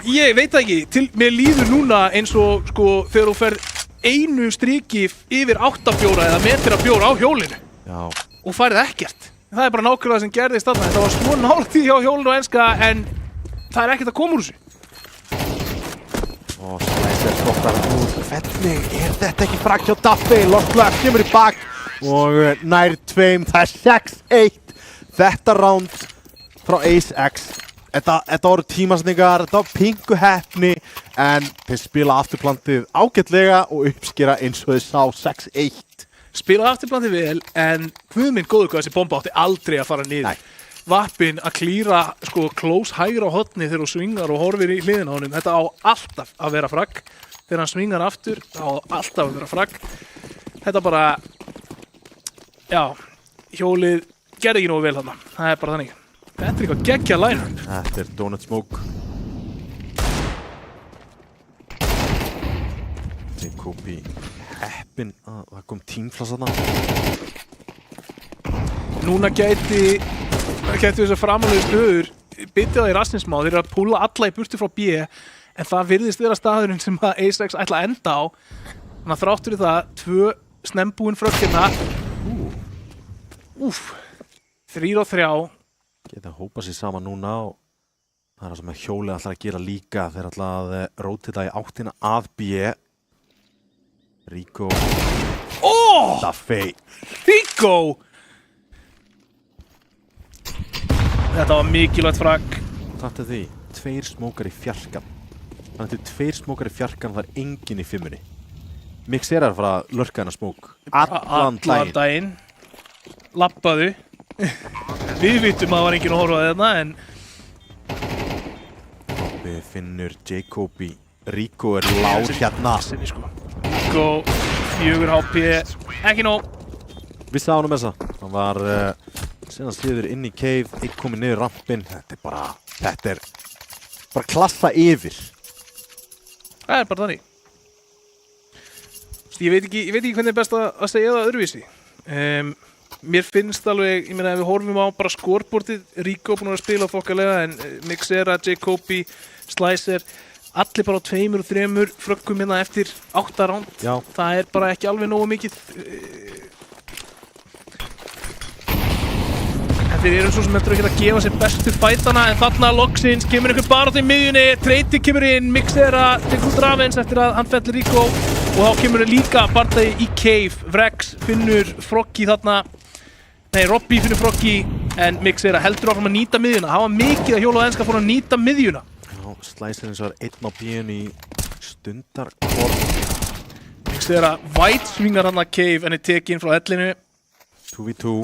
Speaker 2: Ég veit ekki, mér líður núna eins og sko þegar þú ferð einu striki yfir 8 bjóra eða metra bjóra á hjólinu.
Speaker 1: Já.
Speaker 2: Og færið ekkert. Það er bara nákvæmlega sem gerðist þarna. Þetta var svo nálægt því hjá hjólinu og enska en það er ekkert að koma úr þessu.
Speaker 1: Og Slicer stottar út. Hvernig er þetta ekki frakk hjá Duffy? Loftlag kemur í bak og nær 2. Það er 6-1. Þetta round frá A6 Þetta voru tímasningar, þetta var pingu heppni en þeir spila afturplantið ágætlega og uppskera eins og þeir sá 6-1.
Speaker 2: Spila afturplantið vel en guð minn góður hvað þessi bomba átti aldrei að fara niður. Vappin að klíra sko close hægra hotni þegar þú svingar og horfir í hliðina á honum. Þetta á alltaf að vera fragg. Þegar hann svingar aftur, á alltaf að vera fragg. Þetta bara, já, hjólið gerði ekki nógu vel þarna. Það er bara þannig. Þetta er eitthvað geggja line-up.
Speaker 1: Þetta er Donut Smoke. Jacobi heppinn að það kom tímflass þarna.
Speaker 2: Núna gæti þessar framanlegu stöður bitið það í rassinsmá. Þeir eru að púla alla í burtu frá B en það virðist vera staðurinn sem að Ace X ætla að enda á. Þannig að þráttur í það, 2 snembúin frökkina. 3-3.
Speaker 1: Geta hópa sér saman núna og það er það sem hjólið ætlar að gera líka. Þeir ætla að rótita í áttina að B. Rico. Daffey.
Speaker 2: Rico! Þetta var mikilvægt fragg.
Speaker 1: Þetta því, 2 smókar í fjarkan. Þannig að 2 smókar í fjarkan það er enginn í 5-unni. Mixera er að fara að lurka hennar smók. Allan daginn.
Speaker 2: Lappaðu. Við vitum að það var enginn að horfa að þarna en
Speaker 1: við finnur Jacobi. Rico er lág hérna.
Speaker 2: Rico, 4 HP, ekki nóg.
Speaker 1: Við sáum þessa. Hann var síðan sliður inn í cave, einn komið niður rampinn. Þetta er bara klassa yfir.
Speaker 2: Það er bara þannig. Ég veit ekki hvernig er best að segja það öðruvísi. Mér finnst alveg, ég meina ef við horfum á bara scoreboardið, Rico búinn að spila þokkalega en Mixera, Jacobi, Slicer, allir bara á 2 og 3 fröggum hérna eftir 8 ránd.
Speaker 1: Já.
Speaker 2: Það er bara ekki alveg nógu mikið. Þeir eru svo sem eftir að geta að gefa sér bestu fætana en þarna loksins kemur einhver barátta í miðjunni, Treyti kemur inn, Mixera tekur út rafeins eftir að hann fellir Rico og þá kemur líka barátta í cave, Vrex finnur Froggy þarna, nei Robby finnur Froggy en Mixera heldur áfram að nýta miðjuna, það var mikið að hjóla og enska fór að nýta miðjuna.
Speaker 1: Já, Slicer eins og var 1 á bíun í stundarkort.
Speaker 2: Mixera white svingar hann að cave en er tekinn frá hellinu.
Speaker 1: 2v2.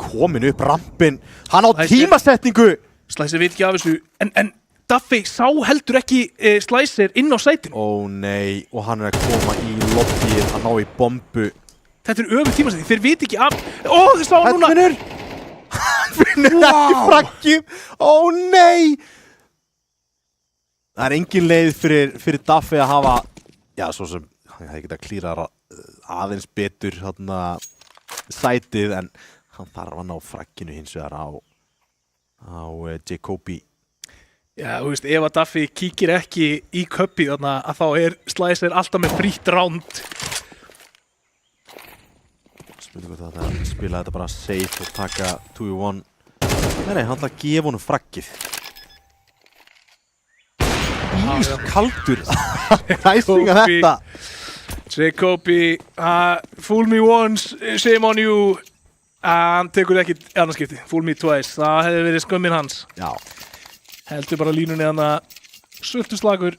Speaker 1: Komin upp rampinn, hann á tímasetningu.
Speaker 2: Slicer veit ekki af þessu en Daffey sá heldur ekki Slicer inn á sætinu.
Speaker 1: Ó nei, og hann er að koma í lobbyið, hann ná í bombu.
Speaker 2: Þetta er öfugt tímasetning, þeir veit ekki af. Þeir sá hann núna.
Speaker 1: Hann finnur ekki fraggið. Ó nei. Það er engin leið fyrir Daffey að hafa, já svo sem hann hefði getað að klíra aðeins betur sætið en hann þarf að ná fragginu hins vegar á Jacobi.
Speaker 2: Já, þú veist, ef að Daffey kíkir ekki í köppi þarna að þá er Slicer alltaf með frítt ránd.
Speaker 1: Spurningu þetta að spila þetta bara safe og taka 2v1. Nei, hann ætla að gefa honum fraggið. Ískaldur. Æstinga þetta.
Speaker 2: Jacobi, fool me once, shame on you. Hann tekur ekki annarskipti, fool me twice, það hefði verið skömmin hans.
Speaker 1: Já.
Speaker 2: Heldur bara línunni hann að sultu slagur.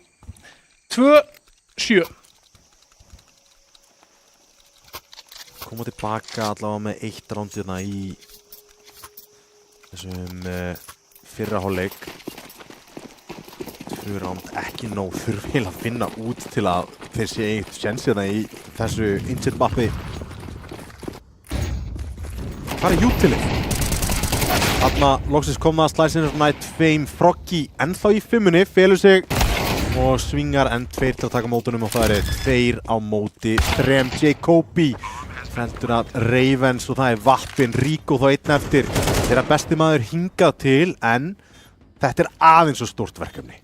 Speaker 2: 2-7.
Speaker 1: Koma tilbaka allavega með 1 rándina í þessum fyrra hálfleik. 2 ránd ekki nóg, þurfi heila að finna út til að þeir sé eitt sjens hérna í þessu insert mappi. Hvað er jútilið? Þarna loksins koma Slicer Night Fame Froggy ennþá í 5-unni, felur sig og svingar en 2 til að taka mótunum og það eru 2 á móti 3 Jacobi. Frendur að Ravens og það er Vappin, Rico þá 1 eftir. Þeirra besti maður hingað til en þetta er aðeins svo stórt verkefni.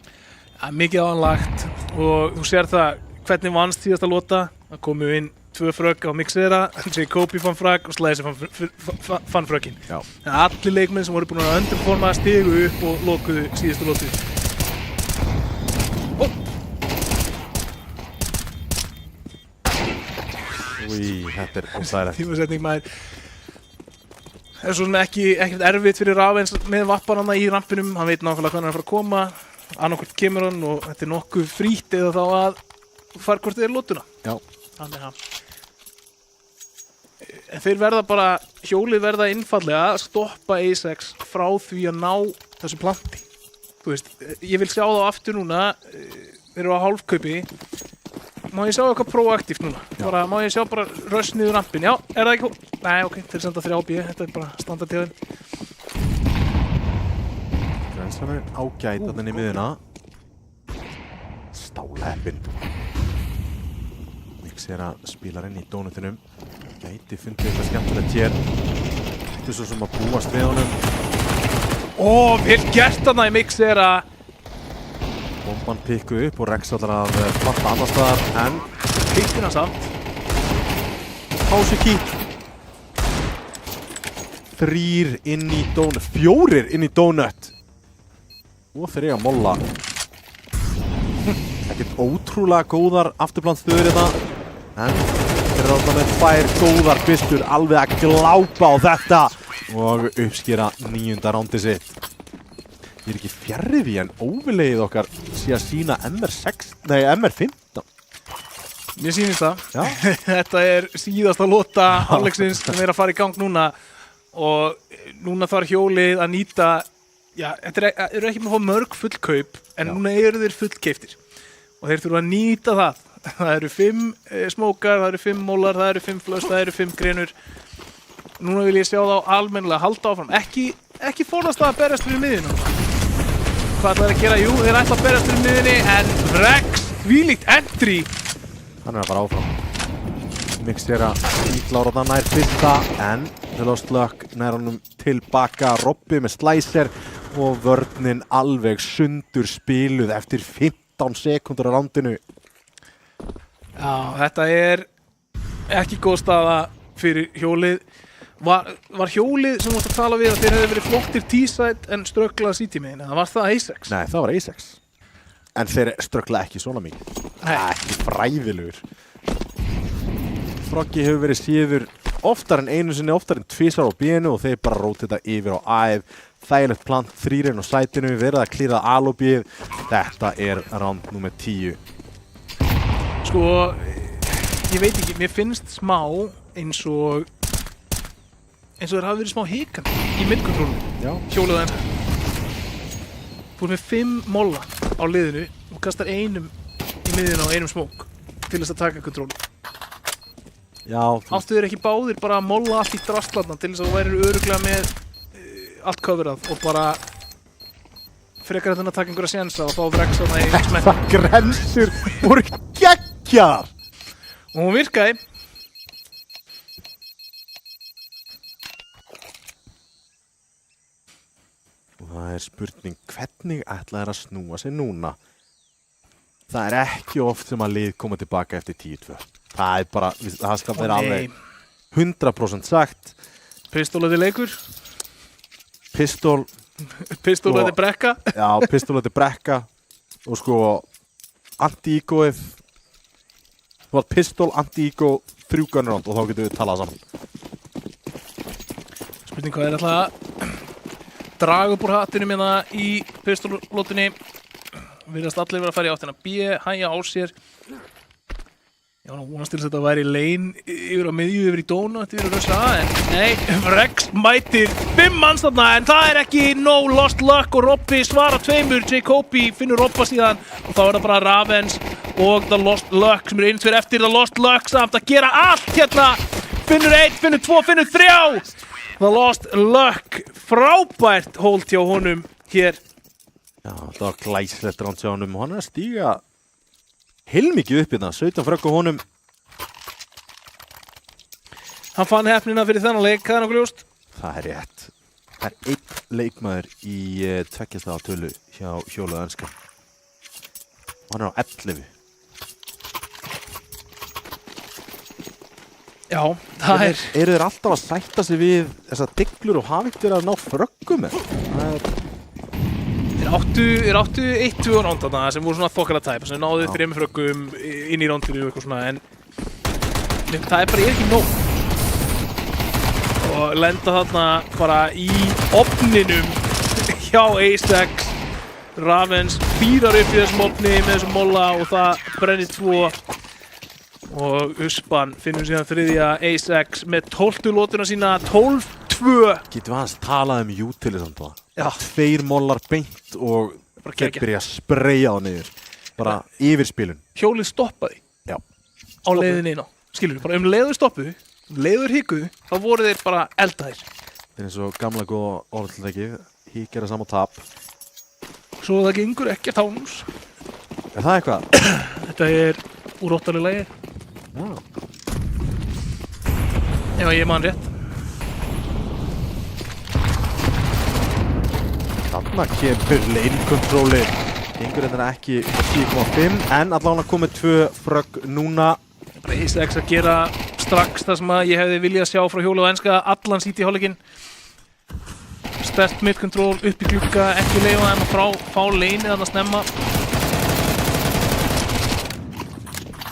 Speaker 2: Ja, mikið áanlagt og þú sér það hvernig vannst síðasta lota. Það komu inn 2 frögg á Mixera, Jacobi fann fragg og Slicer fann frögginn. Allir leikmenn sem voru búin að underforma stigu upp og lokuðu síðustu lotu.
Speaker 1: Úi, þetta er óþægilegt.
Speaker 2: Tímasetning maður. er svo sem ekkert erfitt fyrir Ravens með vappanana í rampinum, hann veit nákvæmlega hvernig hann er að fara að koma, annarkvæmt kemur hann og þetta er nokkuð frítt eða þá að fara hvort þið er lótuna.
Speaker 1: Já.
Speaker 2: Þannig að en þeir verða bara, hjólið verða einfallega að stoppa A6 frá því að ná þessu planti. Þú veist, ég vil sjá þá aftur núna, þeir eru á hálfkaupi, má ég sjá eitthvað proaktíft núna? Bara, má ég sjá bara rush niður rampin? Já, er það ekki? Nei, ok, þeir senda 3B, þetta er bara standardtíðin.
Speaker 1: Grensanarinn ágæt að þenni miðuna. Stáleppin. Mixera spílarinn í dónutinum. Gæti fundið eitthvað skemmtilegt hér. Þetta er svo sem að búast við honum.
Speaker 2: Vel gert þarna í Mixera.
Speaker 1: Bomban pikkuð upp og Rex allar að planta annars staðar, en
Speaker 2: Pikkin hann samt.
Speaker 1: Hásiki. 3 inn í donut, 4 inn í donut. Og þeir eiga að molla. Ekkert ótrúlega góðar afturplantstöður þetta, en þeir eru alltaf með 2 góðar byssur alveg að glápa á þetta og uppskera 9. rándið sitt. Ég er ekki fjarri því en óvilegið okkar sé að sína MR15.
Speaker 2: Mér sýnist það. Þetta er síðasta lota hálfleiksins sem er að fara í gang núna og núna þarf hjólið að nýta, þetta eru ekki með að fá mörg fullkaup en núna eru þeir fullkeiftir og þeir þurfa að nýta það. Það eru 5 smókar, það eru 5 mólar, það eru 5 flöst, það eru 5 grenur. Núna vil ég sjá þá almennilega halda áfram. Ekki forðast að berast fyrir miðjuna. Hvað ætla þeir að gera? Jú, þeir ætla að berast fyrir miðjunni en Rex, þvílíkt entry.
Speaker 1: Hann er að fara áfram. Mixera íklára það nær fyrsta en The Lost Luck nær honum tilbaka. Robby með slicer og vörnin alveg sundur spiluð eftir 15 sekúndur á rándinu.
Speaker 2: Já, þetta er ekki góð staða fyrir hjólið. Var hjólið sem þú varst að tala við að þeir hefði verið flottir T-side en strögglað CT-megin, eða var það A6?
Speaker 1: Nei, það var A6. En þeir strögglað ekki svona mikið. Ekki fræðilegur. Froggy hefur verið síður oftar en einu sinni, oftar en 2 á B-inu og þeir bara róti þetta yfir á A-ið. Þægilegt plant 3 á sætinu, verið að klíra A og B-ið. Þetta er round nummer 10.
Speaker 2: Sko, ég veit ekki, mér finnst smá eins og þeir hafi verið smá hikandi í midkontrólunum, hjólið og enska. Þú er með 5 molla á liðinu og kastar einum í miðjuna og einum smók til þess að taka kontrólu. Áttu þeir ekki báðir bara að molla allt í drastlarna til þess að þú værir örugglega með allt coverað og bara frekar að taka einhverja sénsa og fá Rex þarna í smett.
Speaker 1: Það grensur voru geggjar!
Speaker 2: Og hún virkaði.
Speaker 1: Það er spurning, hvernig ætla þeir að snúa sig núna? Það er ekki oft sem að lið koma tilbaka eftir 10-2. Það er bara, það skal vera alveg 100% sagt.
Speaker 2: Pistólið er leikur.
Speaker 1: Pistólið
Speaker 2: er brekka.
Speaker 1: Já, pistólið er brekka. Og sko, anti-egoið. Þú var pistól, anti-ego, 3 gunner round og þá getum við talað saman.
Speaker 2: Spurning hvað er alltaf draga upp úr hattinum hérna í pistóllotunni. Virðast allir vera að fara í áttina B, hægja á sér. Ég var nú vonast til þess að þetta væri lane yfir á miðju yfir í donut yfir að rössa A, en nei, Rex mætir 5 manns þarna, en það er ekki no Lost Luck og Robby svara 2, Jacobi finnur Robba síðan og þá er það bara Ravens og The Lost Luck sem er 1-2 eftir. The Lost Luck samt að gera allt hérna, finnur 1, finnur 2, finnur 3. The Lost Luck, frábært hold hjá honum hér.
Speaker 1: Já, það var glæsilegt ránd hjá honum og hann er að stíga heilmikið upp hérna, 17 frögg á honum.
Speaker 2: Hann fann heppnina fyrir þennan leik, það er nokkuð ljóst.
Speaker 1: Það er rétt. Það er 1 leikmaður í 2 stafa tölu hjá hjólið enska. Og hann er á 11.
Speaker 2: Já, það er...
Speaker 1: Eru þeir alltaf að sætta sig við þessar diglur og hafa ekkert að ná fröggum með?
Speaker 2: Þeir áttu 1-2 á ránd þarna sem voru svona þokkalega tæp, sem náðu 3 fröggum inn í rándinu og eitthvað svona, en það er bara ekki nóg. og lenda þarna bara í ofninum hjá Ace-X. Ravens fýrar upp í þessum ofni með þessum molla og það brennir 2 og Uspan finnur síðan þriðja Ace-X með 12. lotuna sína, 12-2.
Speaker 1: Getum við aðeins talað utility samt það?
Speaker 2: Já.
Speaker 1: 2 mollar beint og þeir byrja að spreyja það niður. Bara yfir spilun.
Speaker 2: Hjólið stoppaði.
Speaker 1: Já.
Speaker 2: Á leiðinni inn á. Skilur, bara leiður stoppuðu, leiður hikuðu, þá voru þeir bara eldaðir.
Speaker 1: Það er eins og gamla góða orðlæki, hik er að sama tap.
Speaker 2: Svo það gengur ekki að tánus.
Speaker 1: Er það eitthvað?
Speaker 2: Þetta er úr óttalegu lagi. Já, ég man rétt.
Speaker 1: Þarna kemur lane controlli. Gengur þetta ekki 10,5 en allavega komið 2 frögg núna.
Speaker 2: Bara Ace-X að gera strax það sem ég hefði viljað sjá frá Hjólið og Enska allan sít í hálfleikinn. Sterkt mid-control, upp í glugga, ekki leifa þeim að fá lane þarna snemma.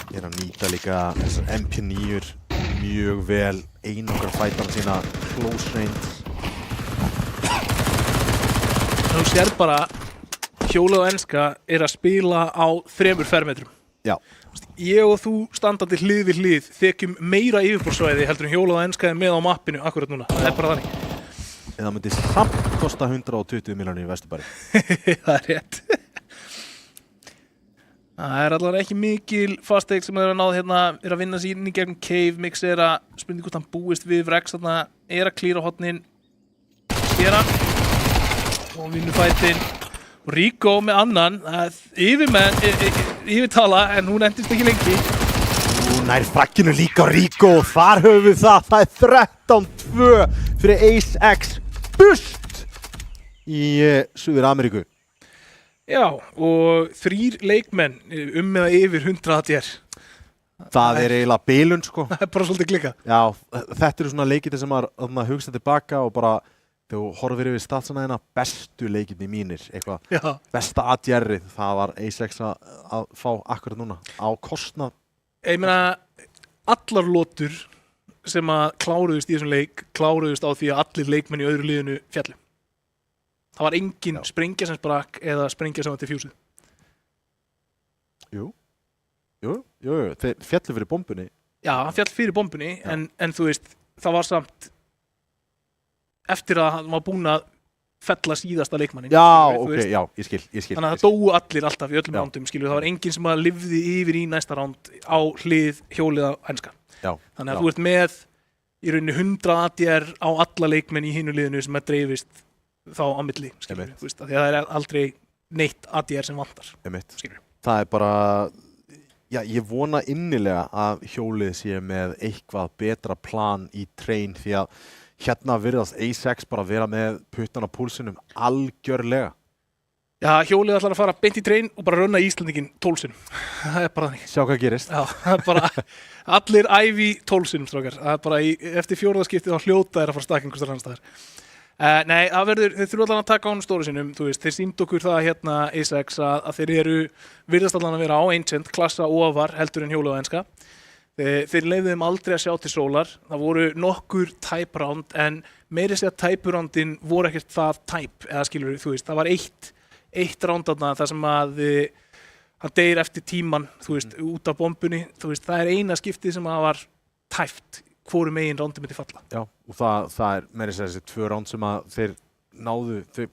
Speaker 1: Ég er að nýta líka þessar MP9 mjög vel, einangra fætarna sína close range.
Speaker 2: Þú sér bara Hjólið og Enska er að spila á 3 fermetrum.
Speaker 1: Já.
Speaker 2: Ég og þú standandi hlið við hlið þekjum meira yfirborðsvæði heldur en Hjólið og Enska er með á mappinu akkurat núna. Það er bara þannig.
Speaker 1: En það myndi samt kosta 120 milljónir í Vesturbæri.
Speaker 2: Það er rétt. Það er allavega ekki mikil fasteign sem er að náða hérna, er að vinna sín í gegnum Cave, Mix er að spurning hvort hann búist við Rex þarna, er að klíra hotnin, sér hann og vinnur fætinn. Og Rico með annan, yfirtala en hún endist ekki lengi.
Speaker 1: Nær frakkinu líka á Rico og þar höfum við það er 13-2 fyrir Ace-X bust í Suður Ameríku.
Speaker 2: Já, og 3 leikmenn með yfir 100 ATR.
Speaker 1: Það er eiginlega bilun sko.
Speaker 2: Það er bara svolítið klikka.
Speaker 1: Já, þetta eru svona leikir sem maður hugsa tilbaka og bara þegar þú horfir yfir statsana hérna, bestu leikirni mínir, eitthvað, besta ATR-ið, það var Ace-X að fá akkurat núna á kostnað.
Speaker 2: Ég meina, allar lotur sem að kláruðust í þessum leik, kláruðust á því að allir leikmenn í öðru liðinu fjallu. Það var engin sprengja sem sprakk eða sprengja sem var diffjúsið.
Speaker 1: Jú, þeir fjallu fyrir bombunni.
Speaker 2: Já, hann fjall fyrir bombunni, en þú veist, það var samt eftir að hann var búinn að fella síðasta leikmannin.
Speaker 1: Já, ok, já, ég skil.
Speaker 2: Þannig að það dóu allir alltaf í öllum rándum, skilju. Það var enginn sem að lifði yfir í næsta ránd á hlið Hjólið og Enska.
Speaker 1: Já.
Speaker 2: Þannig að þú ert með í rauninni 100 ATR á alla leikmenn í hinu liðinu sem að dreifist þá á milli, skilju. Þú veist, því að það er aldrei neitt ATR sem vantar, skilju.
Speaker 1: Það er bara, já, ég vona innilega að Hjólið sé með eitthvað betra plan í train því að hérna virðast Ace-X bara vera með puttan á púlsinum algjörlega.
Speaker 2: Já, Hjólið ætlar að fara beint í train og bara runna Íslandingin 12 sinnum. Það er bara þannig.
Speaker 1: Sjá hvað gerist.
Speaker 2: Já, það er bara allir ævi 12 sinnum, strákar. Það er bara eftir 4. skiptið þá hljóta er að fara stakkingur þar annars staðar. Nei, það verður, þeir þurfa allan að taka á honum stóru sinnum, þú veist, þeir sýndu okkur það hérna Ace-X að þeir virðast allan að vera á Ancient, klassa ofar heldur en Hjólið og Enska. Þeir leyfðu þeim aldrei að sjá til sólar. Það voru nokkur type round en meiri segja type roundin voru ekkert það type, eða skilur þú veist, það var eitt round þarna þar sem að hann deyr eftir tíman, þú veist, út af bombunni, þú veist, það er eina skiptið sem að var tæft, hvoru megin roundin myndi falla.
Speaker 1: Já, og það er meiri segja þessi 2 round sem að þeir náðu, þau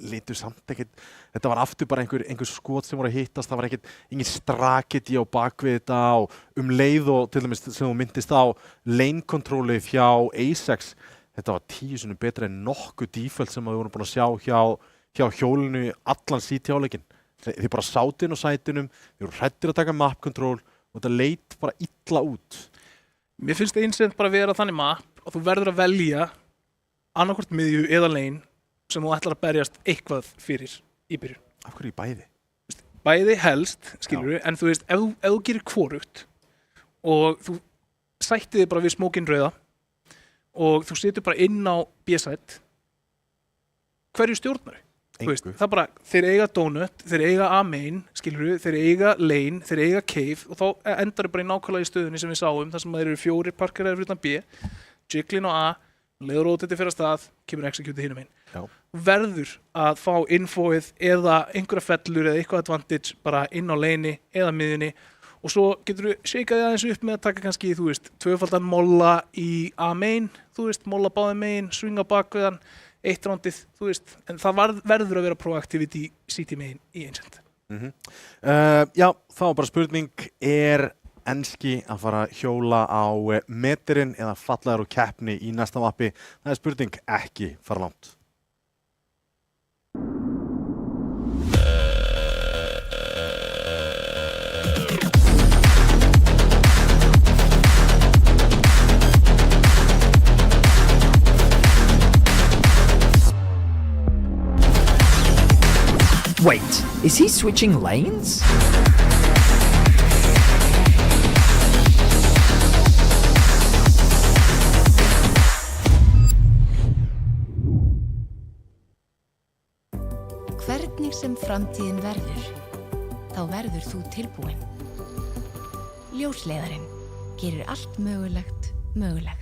Speaker 1: litu samt ekkert, þetta var aftur bara einhver skot sem voru að hittast, það var engin strakiti á bakvið þetta og leið og til dæmis sem þú myndist á lane controlli hjá Ace-X, þetta var 10 sinnum betra en nokkuð default sem við vorum búin að sjá hjá Hjólinu allan sítjáleikin. Þeir bara sátu inn á sætunum, þeir voru hræddir að taka map control og þetta leit bara illa út.
Speaker 2: Mér finnst það einsett bara að vera þannig map og þú verður að velja annarkvort miðju eða lane sem þú ætlar að berjast eitthvað fyrir í byrjun.
Speaker 1: Af hverju í bæði?
Speaker 2: Bæði helst, skilur við, en þú veist, ef þú gerir hvorugt og þú sættir þig bara við smókinn rauða og þú setur bara inn á B-side, hverju stjórnar þau? Veist, það bara, þeir eiga donut, þeir eiga A-main, skilur við, þeir eiga lane, þeir eiga cave og þá endar þau bara í nákvæmlega í stöðunni sem við sáum, þar sem þeir eru 4 parkeraðir fyrir utan B, Jiggling á A, leiður rótið fyrir stað, kemur execute hinum einn.
Speaker 1: Já.
Speaker 2: Verður að fá infoið eða einhverja fellur eða eitthvað advantage bara inn á leini eða miðjunni og svo getur þú shakeað aðeins upp með að taka kannski, þú veist, tvöfaldan molla í A-main, þú veist, molla báði main, swinga bakveðan, eitt rándið, þú veist, en það verður að vera proactivity CT main í Ancient.
Speaker 1: Já, þá bara spurning, enski að fara að hjóla á meterinn eða fallaður úr keppni í næsta mappi? Það spurning, ekki fara langt.
Speaker 3: Wait, is he switching lanes?
Speaker 4: Hvernig sem framtíðin verður, þá verður þú tilbúin. Ljósleiðarinn gerir allt mögulegt mögulegt.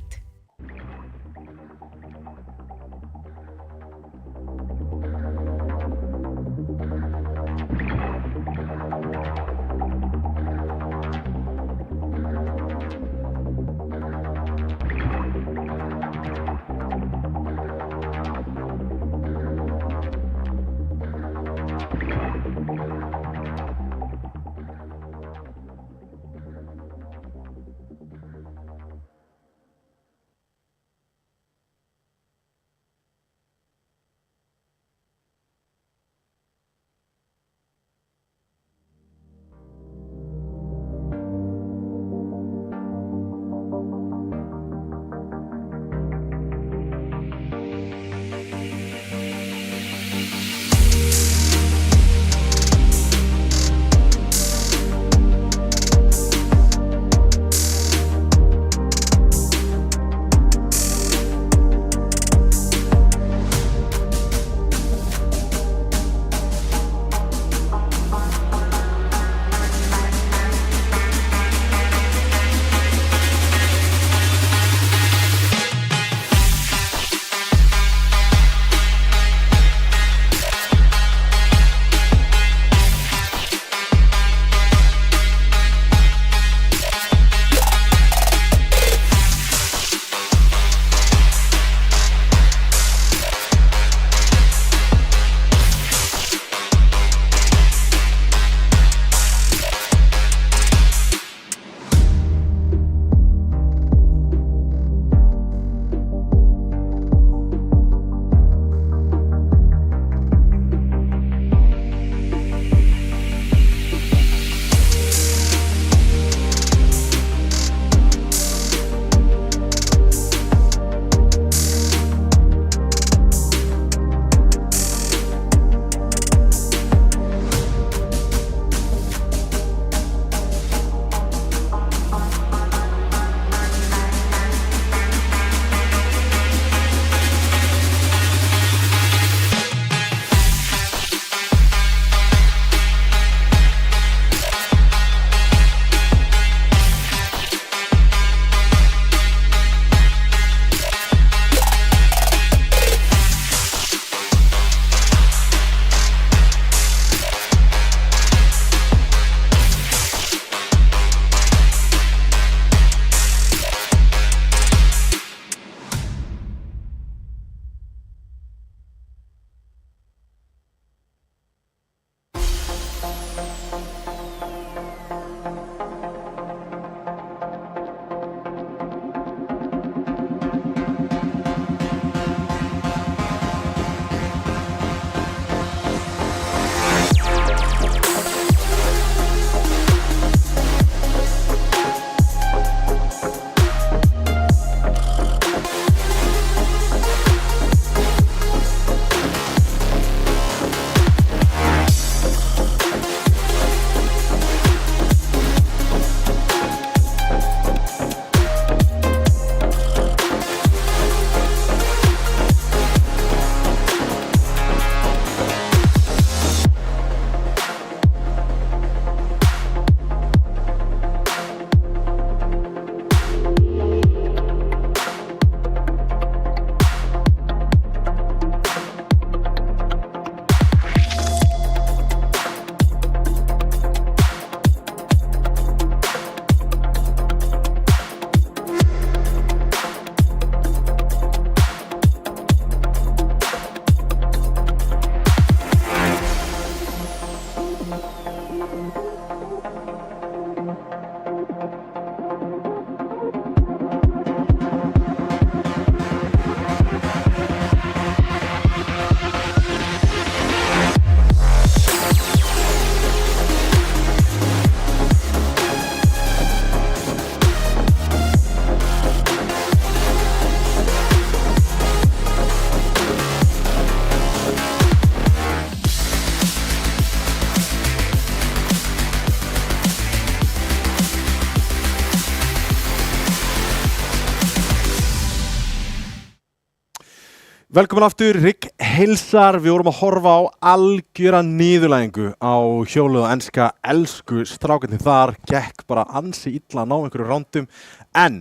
Speaker 1: Velkomin aftur, Rigg heilsar. Við vorum að horfa á algjöra niðurlægingu á hjólið og enska elsku strákarnir þar. Gekk bara ansi illa að ná einhverju rándum. En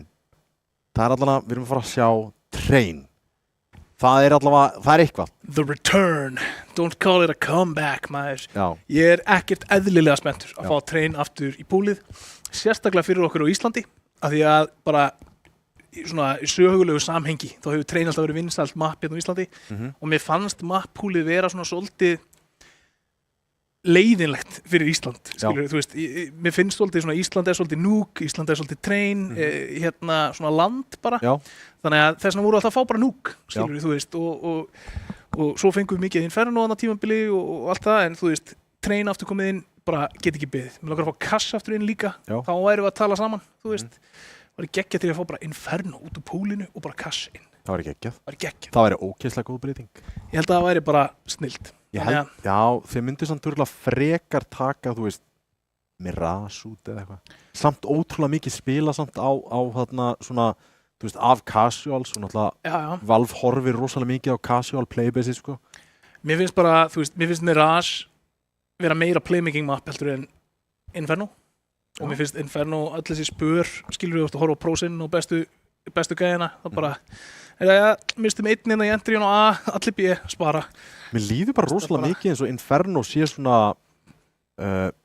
Speaker 1: það er allavega, við erum að fara að sjá Train. Það er allavega, það er eitthvað.
Speaker 2: The return. Don't call it a comeback, maður.
Speaker 1: Já.
Speaker 2: Ég er ekkert eðlilega spenntur að fá Train aftur í púlið. Sérstaklega fyrir okkur á Íslandi. Af því að bara í svona sögulegu samhengi þá hefur Train alltaf verið vinsælt mapp hérna á Íslandi og mér fannst mapp-púlið vera svona svolítið leiðinlegt fyrir Ísland, skilur, þú veist, mér finnst svolítið svona Ísland svolítið Nuke, Ísland svolítið Train, hérna svona land bara, þannig að þess vegna voru alltaf að fá bara Nuke, skilur, þú veist, og svo fengum við mikið Inferno á tímabili og allt það, en þú veist, Train aftur komið inn, bara get ekki beðið, mér langar að fá Cash aftur inn líka, þá værum við að tala saman, þú veist, það væri geggjað til að fá bara Inferno út úr púlinu og bara Cash inn.
Speaker 1: Það væri geggjað.
Speaker 2: Það
Speaker 1: væri ógeðslega góð breyting.
Speaker 2: Ég held að það væri bara snillt.
Speaker 1: Já, þeir myndu samt örgulega frekar taka, þú veist, Mirage út eða eitthvað. Samt ótrúlega mikið spila samt á þarna svona, þú veist, af casuals og náttúrulega Valve horfir rosalega mikið á casual playbase, sko.
Speaker 2: Mér finnst bara, þú veist, mér finnst Mirage vera meira playmaking map heldur en Inferno. Og mér finnst Inferno, öll þessi spör, skilur við að horfa á prósinn og bestu gæðina, það bara, mistum einn inn í entry og A, allir B, spara.
Speaker 1: Mér líður bara rosalega mikið eins og Inferno sé svona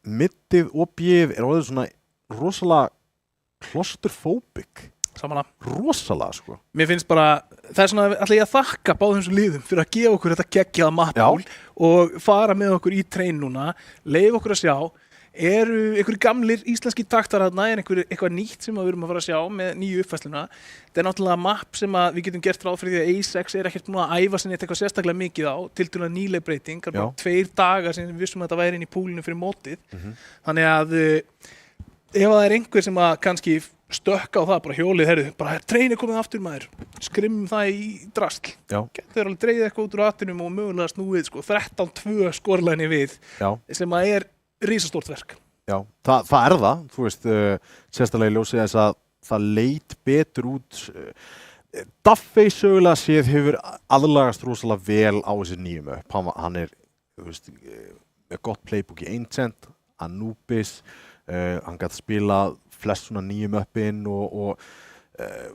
Speaker 1: middið og B-ið er orðið svona rosalega claustrophobic.
Speaker 2: Samanlega.
Speaker 1: Rosalega, sko.
Speaker 2: Mér finnst bara, það er svona, ætla ég að þakka báðum þessum liðum fyrir að gefa okkur þetta geggjaða mappúl og fara með okkur í Train núna, leyfa okkur að sjá. Eru einhverjir gamlir íslenski taktar þarna, er eitthvað nýtt sem við erum að fara að sjá með nýju uppfærsluna. Þetta er náttúrulega mapp sem við getum gert ráð fyrir því að Ace er ekkert búin að æfa sinni eitthvað sérstaklega mikið á, tiltölulega nýleg breyting, bara 2 dagar sem við vissum að þetta væri inn í púlinu fyrir mótið. Þannig að ef það er einhver sem að kannski stökka á það, bara hjólið, heyrðu, bara Train komið aftur maður, skrimmum það í drasl. Getur alveg dreigið eitthvað út úr atvinum og mögulega snúið, sko, 13-2 skorlæni við, sem að er risastórt verk.
Speaker 1: Já, það er það, þú veist, sérstaklega í ljósi þess að það leit betur út. Duffy sögulega séð hefur aðlagast rosalega vel á þessi nýjum upp. Hann er, þú veist, með gott playbook í Ancient, Anubis, hann gæti spilað flest svona nýjum uppinn og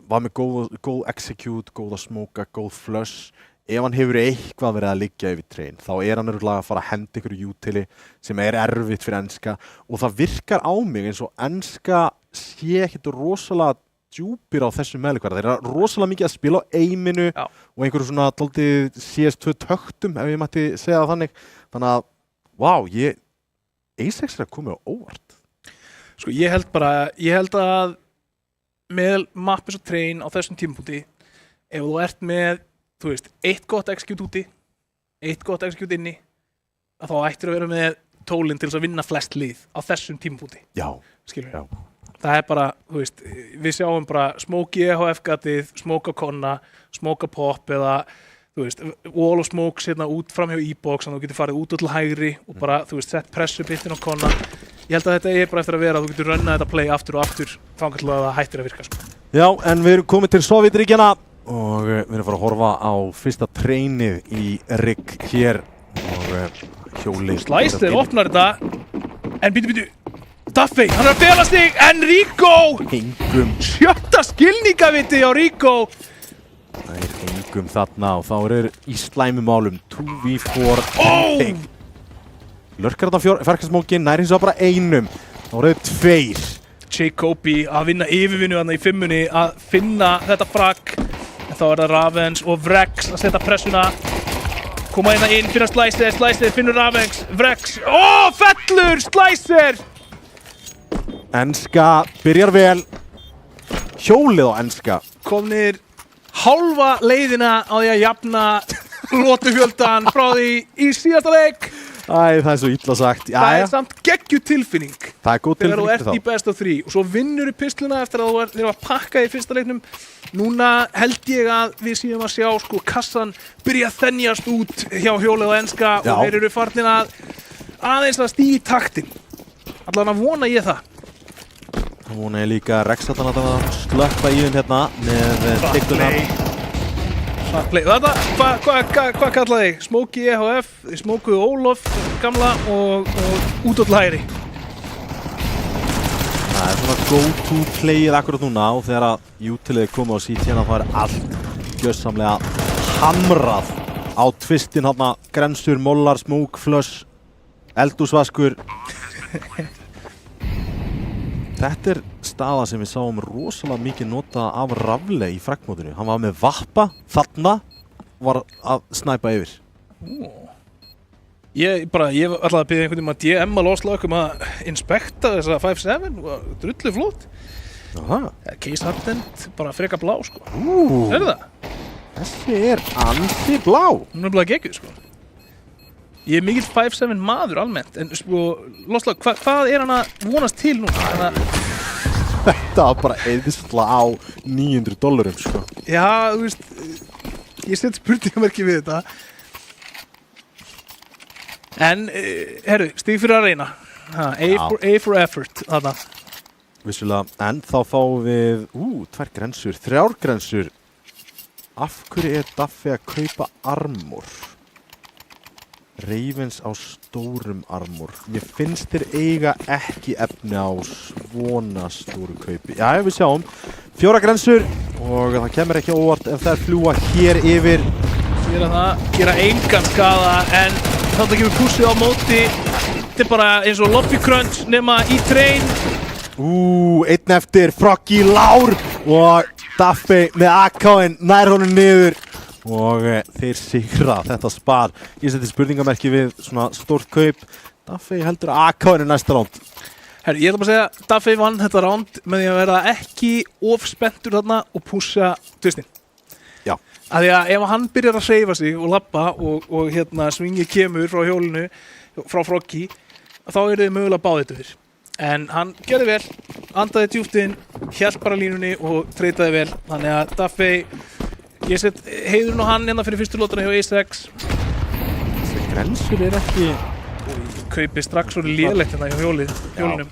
Speaker 1: var með góð execute, góða smoka, góð flush. Ef hann hefur eitthvað verið að liggja yfir Train, þá er hann örugglega að fara að henda ykkur utili sem er erfitt fyrir enska og það virkar á mig eins og enska sé ekkert rosalega djúpir á þessum meðlikværa. Þeir eru rosalega mikið að spila á aiminu og einhverju svona dálítið CS2 töktum, ef ég mætti segja það þannig. Þannig að, A6 er að koma á óvart.
Speaker 2: Sko, ég held að með mappis og Train á þessum tímapunkti, ef þú ert með þú veist, eitt gott execute úti, eitt gott execute inni, að þá ættir að vera með tólinn til þess að vinna flest lið á þessum tímapunkti.
Speaker 1: Já.
Speaker 2: Skilur við. Það er bara, þú veist, við sjáum bara smoke í EHF-gatið, smoke á konna, smoke á pop eða, þú veist, wall of smokes hérna út fram hjá e-box, þannig að þú getur farið út til hægri og bara, þú veist, sett pressu bittin á konna. Ég held að þetta er bara eftir að vera að þú getur runnað þetta play aftur og aftur, þangað til að það hættir að virka, sko.
Speaker 1: Já, en við erum komið til Sovétríkjanna. Og við erum að fara að horfa á fyrsta Trainið í Rigg hér og hjólið.
Speaker 2: Slicer opnar þetta, en býtu, Duffy, hann er að fela sig, en Rico!
Speaker 1: Engum.
Speaker 2: 7. skilningaviti á Rico!
Speaker 1: Það er engum þarna og þá eru í slæmumálum 2v4 camping. Lurkar þetta ferkasmókin, nær hins vegar bara einum. Þá eru 2.
Speaker 2: Jacobi að vinna yfirvinnu þarna í 5-munni, að finna þetta frag. Þá er það Ravens og Vrex að setja pressuna. Koma hérna inn, finna Slicer, finnur Ravens, Vrex. Fellur, Slicer!
Speaker 1: Enska byrjar vel. Hjólið á enska.
Speaker 2: Komnir hálfa leiðina á því að jafna lotufjöldan frá því í síðasta leik.
Speaker 1: Það er svo illa sagt.
Speaker 2: Það er samt geggjuð tilfinning.
Speaker 1: Það er góð tilfinning
Speaker 2: þegar þú ert í best of 3 og svo vinnur pistluna eftir að þú erum að pakka í fyrsta leiknum. Núna held ég að við séum að sjá sko kassan byrja að þenjast út hjá hjólið og enska og þeir eru farnir aðeins að stíga í taktinn. Allavega vona ég það.
Speaker 1: Það vona ég líka Rex að slökka í hérna með tiktuna.
Speaker 2: Þetta, hvað kallaði þig? Smokey EHF, þið smókuðu Ólaf gamla og út á læri.
Speaker 1: Það er svona go-to playið akkurat núna og þegar að Utility komið á CT þá er allt gjörsamlega hamrað á tvistin hérna, grensur, mollar, smók, flush, eldhúsvaskur. Þetta er staða sem við sáum rosalega mikið nota af Rafle í fragmótinu. Hann var með vappa, þarna var að snæpa yfir.
Speaker 2: Ég ætlaði að byrja einhvern veginn að DM að losla okkur að inspekta þessa 5.7 og drullu flott. Case Hardened, bara freka blá sko. Er það?
Speaker 1: Þessi er ansi blá.
Speaker 2: Hún er bara geggjuð sko. Ég er mikill 5.7 maður almennt, en sko, losla, hvað er hann að vonast til núna?
Speaker 1: Þetta var bara eðisla á $900 sko.
Speaker 2: Já, þú veist, ég set spurningamerki við þetta. En, herru, stig fyrir að reyna. A for effort, þarna.
Speaker 1: Vissulega, en þá fáum við, 2 grensur, 3 grensur. Af hverju er Daffi að kaupa armor? Ravens á stórum armor. Mér finnst þeir eiga ekki efni á svona stóru kaupi. Já, við sjáum. 4 grensur og það kemur ekki óvart ef þær fljúa hér yfir.
Speaker 2: Gera engan skaða, en þetta kemur pússið á móti. Þetta er bara eins og Lobby Crunch nema í train.
Speaker 1: Einn eftir, Froggy Lár og Daffi með AK-in nær honum niður. Og þeir sigra þetta spar. Ég seti spurningamerki við svona stórt kaup. Daffi heldur að AK-in næsta ránd.
Speaker 2: Herru, ég ætla bara að segja Daffi vann þetta ránd með því að vera ekki of spenntur þarna og pússa tvistin.
Speaker 1: Já.
Speaker 2: Af því að ef hann byrjar að hreyfa sig og labba og svingið kemur frá hjólinu, frá Froggy, þá eru þið mögulega báðið yfir. En hann gerði vel, andaði djúpt inn, hélt bara línunni og treytaði vel. Þannig að Daffi, ég set heiðurinn á hann hérna fyrir fyrstu lótana hjá A6.
Speaker 1: Þessi grensur er ekki...
Speaker 2: Kaupið strax orðið lélegt hérna hjá hjólunum.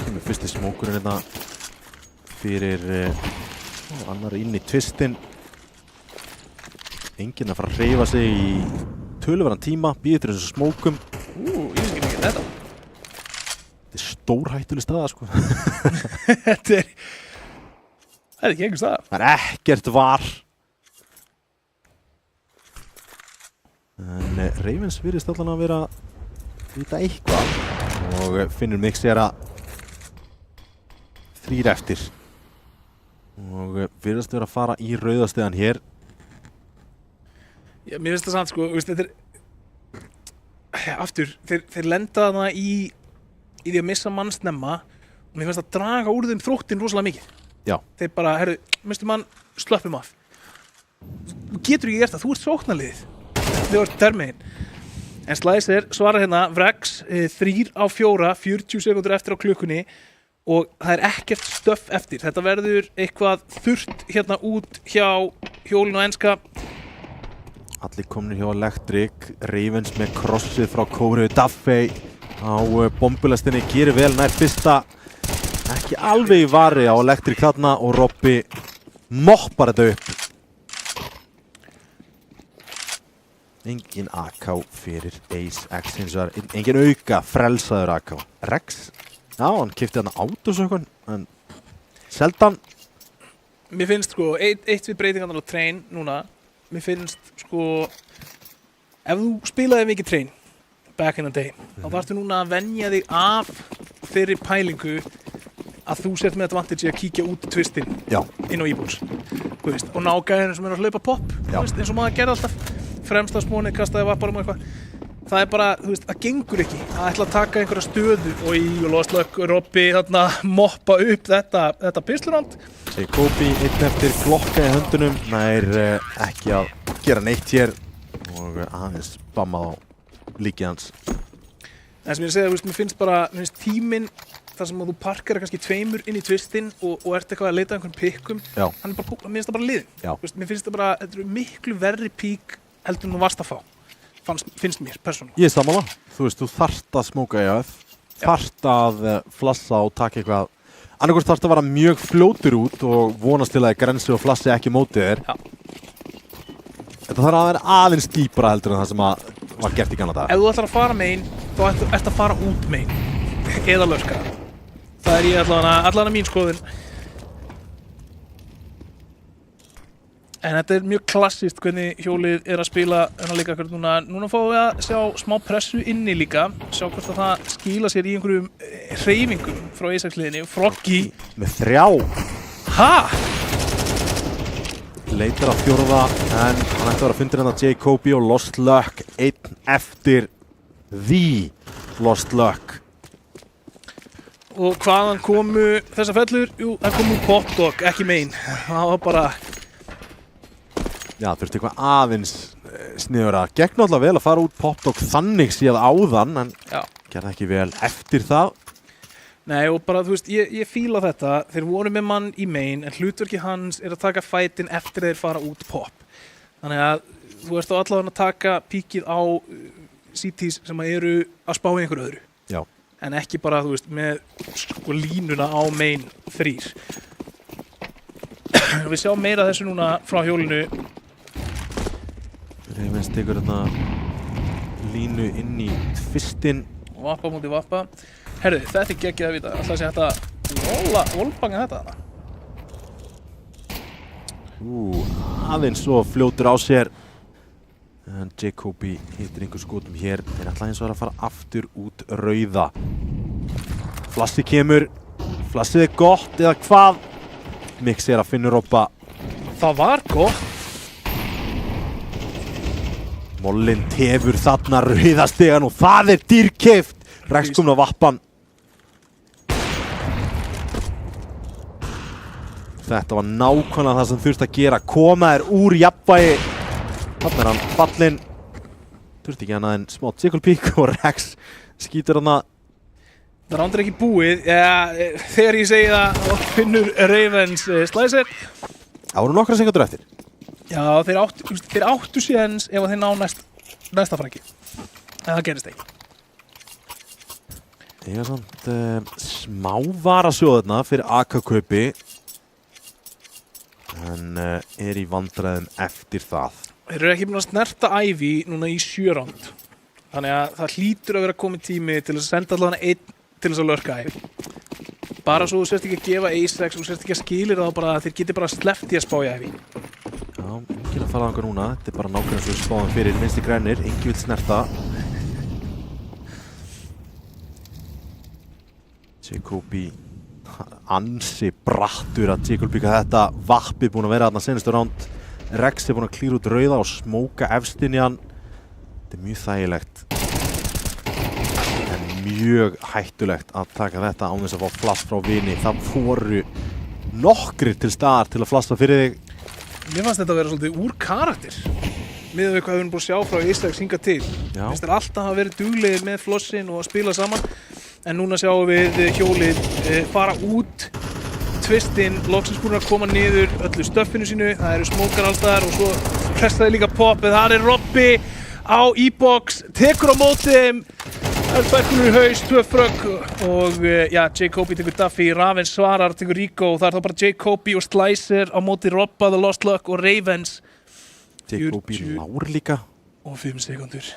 Speaker 1: Kemur fyrsti smókurinn hérna fyrir annar inn í tvistin. Enginn að fara að hreyfa sig í töluverðan tíma, býður þessu smókum.
Speaker 2: Ég skil ekki þetta.
Speaker 1: Þetta er stórhættuleg staða sko.
Speaker 2: Þetta er ekki einhver staða.
Speaker 1: Það er ekkert var. En Ravens virðist allan að vera vita eitthvað og finnur mixera 3 eftir og virðist vera að fara í rauðastegan hér.
Speaker 2: Já, mér finnst það samt sko, þetta er aftur, þeir lenda þarna í því að missa mann snemma og mér finnst það draga úr þeim þróttinn rosalega mikið.
Speaker 1: Já.
Speaker 2: Þeir bara, herru, mistum mann, slöppum af. Þú getur ekki gert það, þú ert sóknarliðið. Þau ert termiðinn. En Slicer svarar hérna Vrex 3 á 4, 40 sekúndur eftir á klukkunni og það er ekkert stöff eftir. Þetta verður eitthvað þurrt hérna út hjá hjólinu og enska.
Speaker 1: Allir komnir hjá Electric, Ravens með crossið frá Kóru. Daffi á bombulastinni gerir vel nær fyrsta. Ekki alveg í vari á Electric þarna og Robby moppar þetta upp. Engin AK fyrir Ace-X hins vegar, engin auka frelsaður AK. Rex, já hann keypti þarna autosökun, en seldan.
Speaker 2: Mér finnst sko, eitt við breytingarnar á train núna, mér finnst sko, ef þú spilaði mikið train back in the day, þá þarftu núna að venja þig af þeirri pælingu að þú sért með advantage í að kíkja út tvistin inn á íbúls. Og ná gæðinu sem er að hlaupa pop, eins og maður gerði alltaf. Fremsta spónið, kastaði vapparum og eitthvað. Það er bara, það gengur ekki að ætla að taka einhverja stöðu og Loslökk, Robby þarna moppa upp þetta pislurand.
Speaker 1: Jacobi einn eftir glokka í höndunum, nær ekki að gera neitt hér og aðeins bammað á líkið hans.
Speaker 2: En sem ég segja, mér finnst tíminn þar sem þú parkar kannski 2 inn í tvistin og ert eitthvað að leita einhvern pikkum, mér finnst það bara liðin. Mér finnst það bara, þetta eru miklu verri pík heldur þú varst að fá, finnst mér persónulega.
Speaker 1: Ég er sammála. Þú veist, þú þarft að smóka EF, þarft að flassa og taka eitthvað annarkvort þarf þetta að vera mjög fljótur út og vonast til að Grensi og Flassi ekki mótið þér.
Speaker 2: Já.
Speaker 1: Þetta þarf að vera aðeins dýpra heldur en það sem var gert í gamla daga.
Speaker 2: Ef þú ætlar að fara main, þá ert að fara út main. Eða lurka. Það ég allavega mín skoðun. En þetta mjög klassískt hvernig hjólið að spila líka núna. Núna fáum við að sjá smá pressu inni líka. Sjá hvort að það skila sér í einhverjum hreyfingum frá Ajax-liðinni. Froggy.
Speaker 1: Með 3.
Speaker 2: Ha?
Speaker 1: Leitar að 4. en hann ætti að vera fundir hérna Jacobi og Lost Luck. 1 eftir The Lost Luck.
Speaker 2: Og hvaðan komu þessar fellur? Jú, það komu Popdog, ekki main. Það var bara...
Speaker 1: Já, þurfti eitthvað aðeins sniður að gegn náttúrulega vel að fara út Popdog þannig síðan áðan, en gerði ekki vel eftir það.
Speaker 2: Nei, og bara, þú veist, ég fíla þetta. Þeir voru með mann í main, en hlutverki hans að taka fætin eftir þeir fara út pop. Þannig að þú ert þá allavega að taka píkið á CTs sem eru að spá í einhverju öðru.
Speaker 1: Já.
Speaker 2: En ekki bara, þú veist, með sko línuna á main 3. Við sjáum meira þessu núna frá hjólinu.
Speaker 1: Ravens tekur hérna línu inn í tvistinn.
Speaker 2: Vappa múti vappa. Herðu, þetta geggjað að vita. Alltaf sé hægt að volbanga þetta.
Speaker 1: Aðeins svo fljótur á sér. En Jacobi hittir einhver skotum hér. Þeir ætla eins og að fara aftur út rauða. Flassi kemur. Flassið gott eða hvað? Mix að finna Robba.
Speaker 2: Það var gott.
Speaker 1: Mollin tefur þarna rauðastegan og það dýrkeypt. Rex komin á vappan. Þetta var nákvæmlega það sem þurfti að gera. Koma þér úr jafnvægi. Þarna hann fallinn. Þurfti ekki annað en smá tickle-pík og Rex skýtur hana.
Speaker 2: Það rándir ekki búið. Þegar ég segi það og finnur Ravens slicer.
Speaker 1: Það voru nokkra sekundur eftir.
Speaker 2: Já, þeir áttu séns ef þeir ná næsta fræki. En það gerist ekki.
Speaker 1: Ég er samt smá varasjóðuna fyrir AK-kaupi. En í vandræðum eftir það.
Speaker 2: Þeir eru ekki búin að snerta Ivy núna í 7 round. Þannig að það hlýtur að vera komið tími til að senda allavega einn til þess að lurka Ivy. Bara svo þú sérst ekki að gefa Ajax og sérst ekki að skilir þá bara að þeir geti bara sleppt í að spá í Ivy.
Speaker 1: Já, enginn að fara þangað núna. Þetta bara nákvæmlega eins og við spáðum fyrir. Vinstri grænir, enginn vill snerta. Jacobi ansi brattur að Jacobi þetta vappi búin að vera þarna senastu round. Rex búin að klíra út rauða og smóka efstinn í hann. Þetta mjög þægilegt. En mjög hættulegt að taka þetta án þess að fá flass frá vini. Það voru nokkrir til staðar til að flassa fyrir þig.
Speaker 2: Mér fannst þetta að vera svolítið úr karakter. Miðað við hvað við erum búin að sjá frá Ajax hingað til. Finnst þeir alltaf að vera duglegir með flossin og að spila saman. En núna sjáum við hjólið fara út. Tvistinn, loksins búin að koma niður öllu stöffinu sínu. Það eru smókar alls þar og svo pressaði líka popið. Það Robby á e-box, tekur á móti þeim. Það er fækkunur í haus, 2 frögg og Jacobi tekur Duffy, Ravens svarar, tekur Rico. Það er þá bara Jacobi og Slicer á móti Robba, The Lost Luck og Ravens.
Speaker 1: Jacobi lár líka.
Speaker 2: Og 5 sekundur.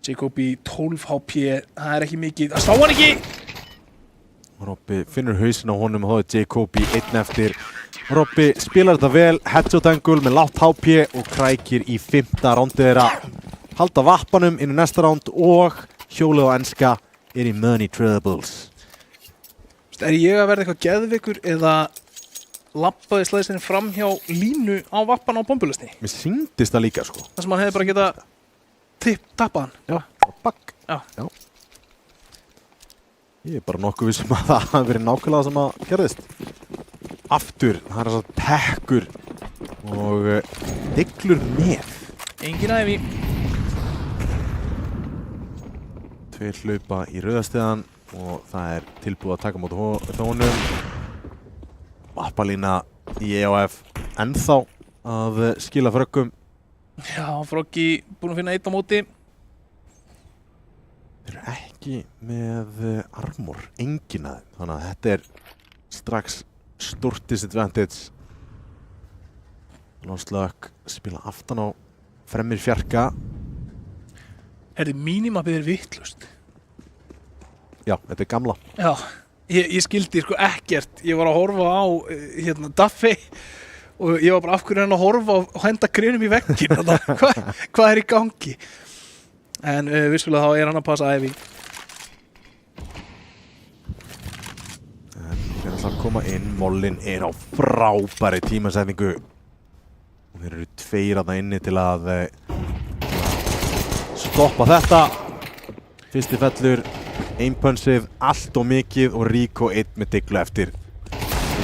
Speaker 2: Jacobi 12 HP, það er ekki mikið. Það sá hann ekki!
Speaker 1: Robby finnur hausinn á honum og þá er Jacobi einn eftir. Robby spilar þetta vel, headshot angle með lágt HP og krækir í 5. rándið þeirra. Halda vappanum inn í næsta ránd og hjólið á enska í Money Troubles.
Speaker 2: Er ég að verða eitthvað geðveikur eða labbaði slæsinn fram hjá línu á vappan á bombulisni?
Speaker 1: Mér sýndist það líka sko.
Speaker 2: Það sem hann hefði bara getað tappað hann.
Speaker 1: Já, bakk.
Speaker 2: Já.
Speaker 1: Ég er bara nokkuð vissum að það hafi verið nákvæmlega það sem að gerðist. Aftur, það er þess að tekkur og diglur með.
Speaker 2: Engin Ivy.
Speaker 1: 2 hlaupa í rauðastegan og það er tilbúið að taka móti honum. Vappalína í EOF ennþá að skila fröggum.
Speaker 2: Já, Froggy búinn að finna 1 á móti.
Speaker 1: Þeir eru ekki með armor, enginn að þeim. Þannig að þetta er strax stórt disadvantage. Lost-Luck spila aftan á fremir fjarka.
Speaker 2: Mínimapið vitlaust.
Speaker 1: Já, þetta er gamla.
Speaker 2: Já, ég skildi sko ekkert. Ég var að horfa á Duffy og ég var bara af hverju hann að horfa og henda greinum í vegginn. Hvað er í gangi? En vissulega þá er hann að passa Ivy.
Speaker 1: En þeir ætla að koma inn. Mollin er á frábæri tímasetningu. Og þeir eru 2 að það inni til að stoppa þetta. Fyrsti fellur, einpönsið, allt og mikið og Rico 1 með diglu eftir.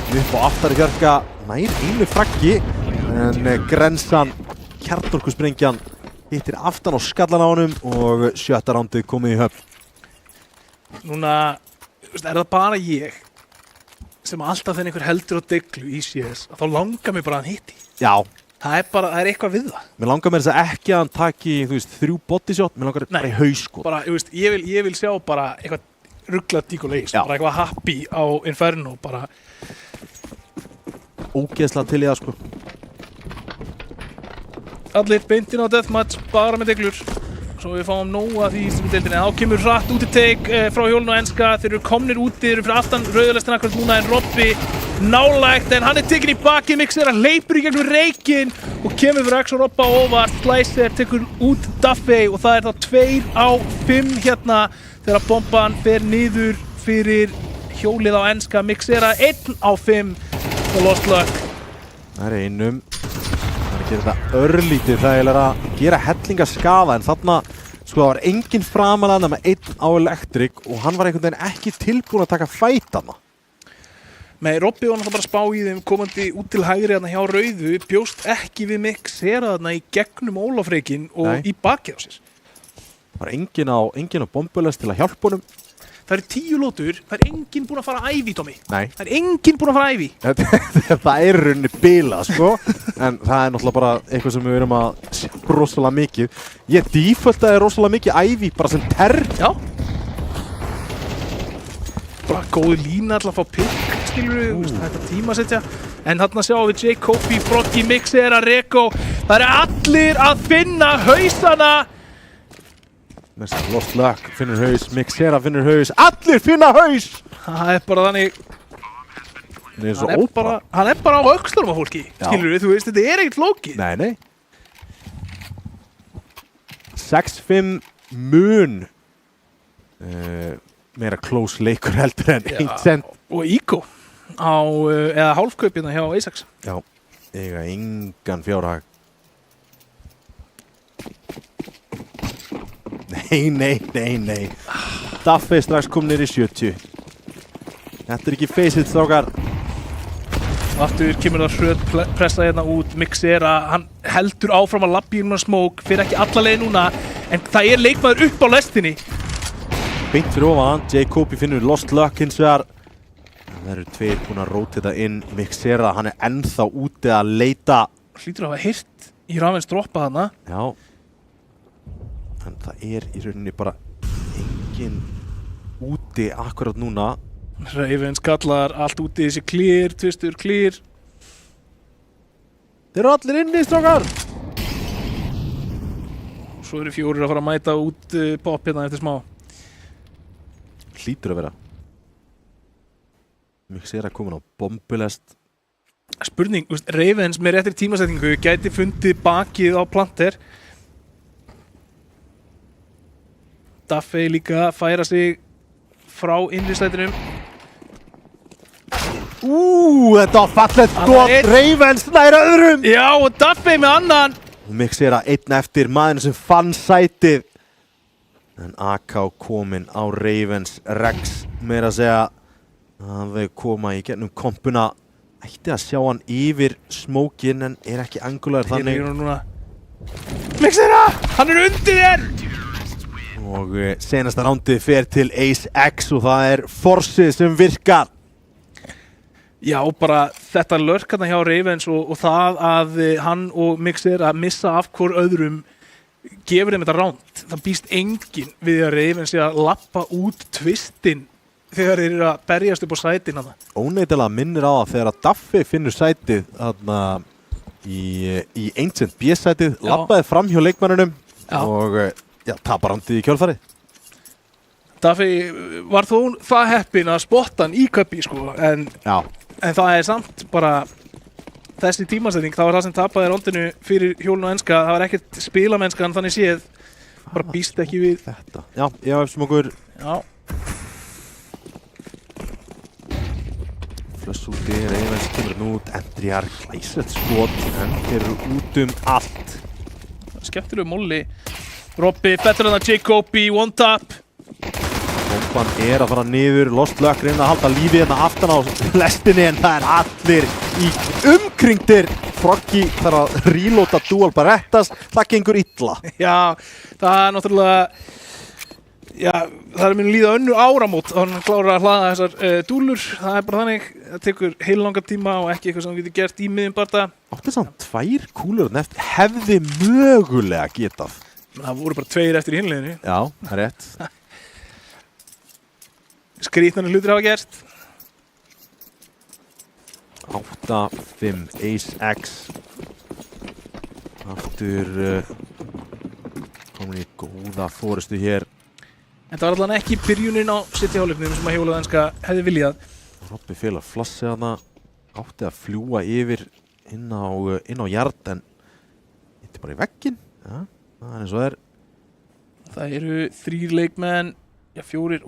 Speaker 1: Upp á aftari fjarka, nær einu fraggi, en grensan, kjarnorkusprengjan, hittir aftan á skallan á honum og 7. rándið komið í höfn.
Speaker 2: Núna, er það bara ég sem alltaf þegar einhver heldur á diglu í CS, þá langar mér bara að hann hitti?
Speaker 1: Já.
Speaker 2: Það er eitthvað við það.
Speaker 1: Mér langar mér þess að ekki að hann taki, 3 bodyshot, mér langar bara í hauskot.
Speaker 2: Bara, ég vil sjá bara eitthvað rugglað díkulegist, bara eitthvað happy á Inferno, bara.
Speaker 1: Ógeðslega til í það, sko.
Speaker 2: Allir beintin á deathmatch, bara með diglur. Svo við fáum nóg af því sem í deildinni. Þá kemur hratt útiteik frá hjólinu og enska. Þeir eru komnir úti, þeir eru fyrir aftan rauðalestina akkurat núna en Robby nálægt en hann er tekinn í baki. Mixera hleypur í gegnum reikinn og kemur fyrir Ax og Robba óvart. Slicer tekur út Duffy og það er þá 2 á 5 hérna þegar bomban fer niður fyrir hjólið á enska. Mixera 1 á 5 og Lost-Luck.
Speaker 1: Það er einum. Gera þetta örlítið þegar að gera hellingaskaða en þarna það var enginn framalega með 1 á elektrik og hann var einhvern veginn ekki tilbúin að taka fætana.
Speaker 2: Nei, Robby var náttúrulega bara að spá í þeim komandi út til hægri þarna hjá Rauðu, bjóst ekki við Mixera þarna í gegnum Ólafreikinn og í bakið á sér.
Speaker 1: Það var enginn á bombulest til að hjálpa honum.
Speaker 2: Það eru 10 lótur, það er enginn búinn að fara að Ivy, Tommy.
Speaker 1: Nei.
Speaker 2: Það er enginn búinn að fara að Ivy.
Speaker 1: Það er rauninni bilað, sko. En það er náttúrulega bara eitthvað sem við erum að sjá rosalega mikið. Ég defaultaði rosalega mikið Ivy, bara sem terr.
Speaker 2: Já. Bara góð lína alltaf að fá pikk, skilur við, þetta tímasetja. En þarna sjáum við Jacobi, Froggy, Mixera, Reko. Það eru allir að finna hausana.
Speaker 1: Lost-Luck finnur haus, Mixera finnur haus, allir finna haus!
Speaker 2: Það er bara þannig, hann er bara á öxlunum á fólki, skilur við, þú veist, þetta er ekkert flókið.
Speaker 1: Nei. 6-5 mun meira close leikur heldur en 1
Speaker 2: Og Ico eða hálfkaupina hjá A6.
Speaker 1: Já, eiga engan fjárhag. Nei. Duffy strax kom niður í 70. Þetta er ekki face it, strákar.
Speaker 2: Aftur kemur það hröð pressa hérna út, Mixera, hann heldur áfram að labba í núna smók, fyrir ekki alla leið núna, en það er leikmaður upp á lestinni.
Speaker 1: Beint fyrir ofan, Jacobi finnur Lost-Luck hins vegar. Það eru 2 búin að rótita inn, Mixera, hann er ennþá úti að leita.
Speaker 2: Hlýtur að hafa heyrt í Ravens droppa þarna.
Speaker 1: Já. En það er í rauninni bara enginn úti akkurat núna.
Speaker 2: Ravens kallar allt úti þessi clear, tvistur clear.
Speaker 1: Þeir eru allir inni, strákar!
Speaker 2: Svo eru 4 að fara að mæta út pop hérna eftir smá.
Speaker 1: Hlýtur að vera. Mixera komin á bombulest.
Speaker 2: Spurning, Ravens með réttir tímasetningu gæti fundið bakið á Planter. Duffy líka færa sig frá innristættinum.
Speaker 1: Þetta var fallegt gott, Ravens nær öðrum!
Speaker 2: Já, og Duffy með annan!
Speaker 1: Mixera 1 eftir, maðurinn sem fann sætið. En AK kominn á Ravens, Rex meira að segja að þau koma í gennum kompuna. Ætti að sjá hann yfir smókin en er ekki angular þannig.
Speaker 2: Mixera, hann er undir þér!
Speaker 1: Og senasta rándið fer til Ace-X og það er forsið sem virkar.
Speaker 2: Já, bara þetta lurk hérna hjá Ravens og það að hann og Mixer að missa af hvor öðrum gefur þeim þetta ránd, það býst enginn við að Ravens sé að lappa út tvistin þegar þeir eru að berjast upp á sætin að það.
Speaker 1: Óneitanlega minnir á að þegar að Daffi finnur sætið þarna í Ancient B-sætið, lappaði fram hjá leikmannunum og tapar handið í kjölfarið.
Speaker 2: Daffi var þó það heppinn að spotta hann í köppi sko, en það er samt bara þessi tímasetning, það var það sem tapaði rondinu fyrir hjólun og enska, það var ekkert spilamennskan þannig séð, bara býst ekki við
Speaker 1: þetta. Já, ég hef sem okkur Flöss úti, Ravens kemur út, Endriar glæsilegt skot, en þeir eru út allt.
Speaker 2: Skemmtilegu molli, Robby, betur en það Jacobi, one tap.
Speaker 1: Bomban að fara niður, Lost Luck reyna að halda lífi hérna aftan á lestinni, en það allir í umkringdir. Froggy þarf að reloada dual Berettas, það gengur illa.
Speaker 2: Já, það náttúrulega, það mun líða önnur áramót og hann klárar að hlaða þessar dúlur, það bara þannig, það tekur heillangan tíma og ekki eitthvað sem við getum gert í miðjum bardaga.
Speaker 1: Átti samt 2 kúlur eftir, hefði mögulega getað.
Speaker 2: Það voru bara 2 eftir í hinliðinu.
Speaker 1: Já, það er rétt.
Speaker 2: Skrýtnari hlutir hafa gerst.
Speaker 1: 8-5 Ace X. Aftur komin í góða fórustu hér.
Speaker 2: Þetta var allan ekki byrjunin á City-hálfleiknum sem að hjólað enska hefði viljað.
Speaker 1: Robby félag flassi hana, átti að fljúa yfir inn á jard, en þetta bara í vegginn. Ja, það er eins og það er.
Speaker 2: Það eru 3 leikmenn, 4,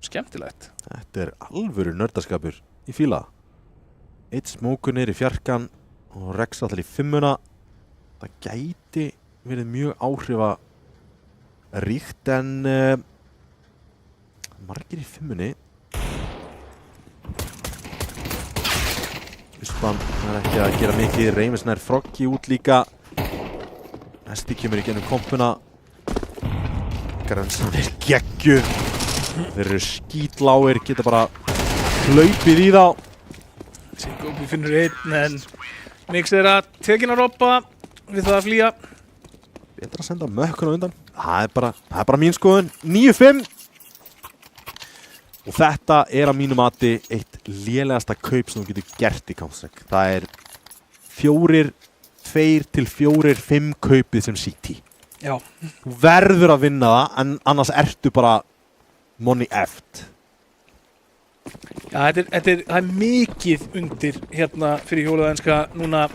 Speaker 2: skemmtilegt.
Speaker 1: Þetta er alvöru nördaskapur, ég fíla það. 1 smókur niður í fjarkan og Rex allir í 5-una. Það gæti verið mjög áhrifaríkt, en margir í 5-unni. Uspan er ekki að gera mikið, Ravens nær Froggy út líka. Næsti kemur í gennum kompuna. Grensan er geggjuð. Þeir eru skítláir, geta bara hlaupið í þá.
Speaker 2: Jacobi finnur 1, en Mix að tekin að Robba við það að flýja.
Speaker 1: Betra að senda mökkuna undan. Það er bara mín skoðun. 9-5. Og þetta er að mínu mati eitt lélegasta kaup sem þú getur gert í Counter-Strike. Það er 2 til 4, 5 kaupið sem City.
Speaker 2: Já.
Speaker 1: Þú verður að vinna það, en annars ertu bara money eft.
Speaker 2: Já, það er mikið undir hérna fyrir hjólað enska núna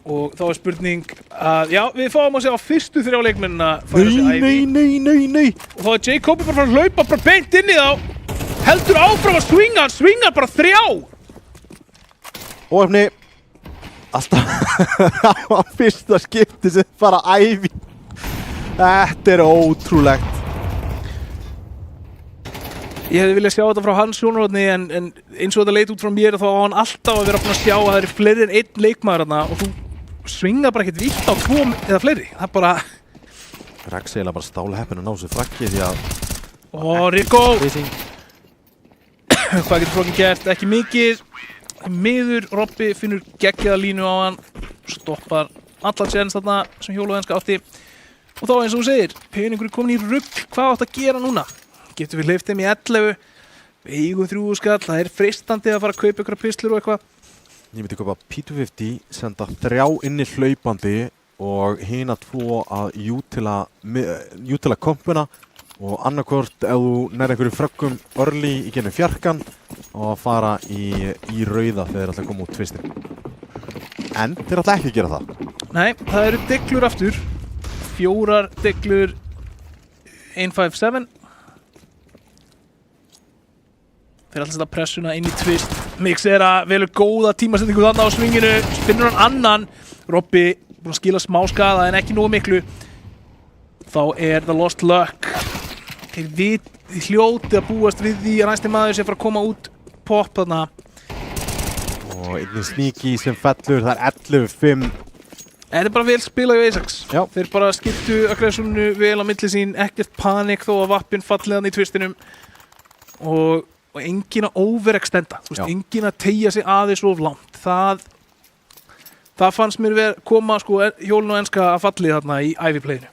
Speaker 2: og þá er spurning að, við fáum að sjá fyrstu 3 leikmennina fara þessi ævi.
Speaker 1: Nei.
Speaker 2: Og þá er Jacobi bara að hlaupa bara beint inn í þá. Heldur áfram að swinga bara 3.
Speaker 1: Óefni, alltaf á fyrsta skipti sem fara ævi. Þetta er ótrúlegt.
Speaker 2: Ég hefði viljað sjá þetta frá hans sjónarhorni, en eins og þetta leit út frá mér þá á hann alltaf að vera búinn að sjá að það eru fleiri en 1 leikmaður þarna og þú svingar bara ekkert vitt á 2 eða fleiri. Það er bara...
Speaker 1: Rex eiginlega bara stála heppin að ná sér frakki því að...
Speaker 2: Rico! Hvað getur Froggy gert? Ekki mikið. Miður, Robby finnur geggjaða línu á hann. Stoppar allar séns þarna sem hjólað enska átti. Og þá eins og þú segir, peningur er komin í rugl. Hvað átt að gera núna? Getur við hleypt þeim í 11, við eigum 3 skall, það er freistandi að fara að kaupa ykkur pislur og eitthvað.
Speaker 1: Ég myndi kaupa P250, senda 3 inni hlaupandi og hina 2 að jútila kompuna og annarkvort ef þú nær einhverju frökkum early í gennum fjarkan og að fara í rauða þegar þeir ætla að koma út tvistin. En þeir ætla ekki að gera það.
Speaker 2: Nei, það eru deglur aftur. 4 deglur, 157. Þeir alltaf setja pressuna inn í twist. Mix að velur góða tímasetningu þarna á svinginu. Finnur hann annan. Robby búinn að skila smá skada en ekki nógu miklu. Þá er það Lost Luck. Þeir hljóti að búast við því að næsti maður sé að fara að koma út pop þarna.
Speaker 1: Og einnig sneaky sem fellur. Það er 11-5.
Speaker 2: Þetta er bara vel spilað í Ajax.
Speaker 1: Já.
Speaker 2: Þeir bara skiptu aggressjónu vel á milli sín. Ekkert panik þó að vappin fallið hann í twistinum. Og enginn að overextenda, enginn að teygja sig aðeins of langt. Það fannst mér koma hjólun og enska að fallið þarna í ævipleginu.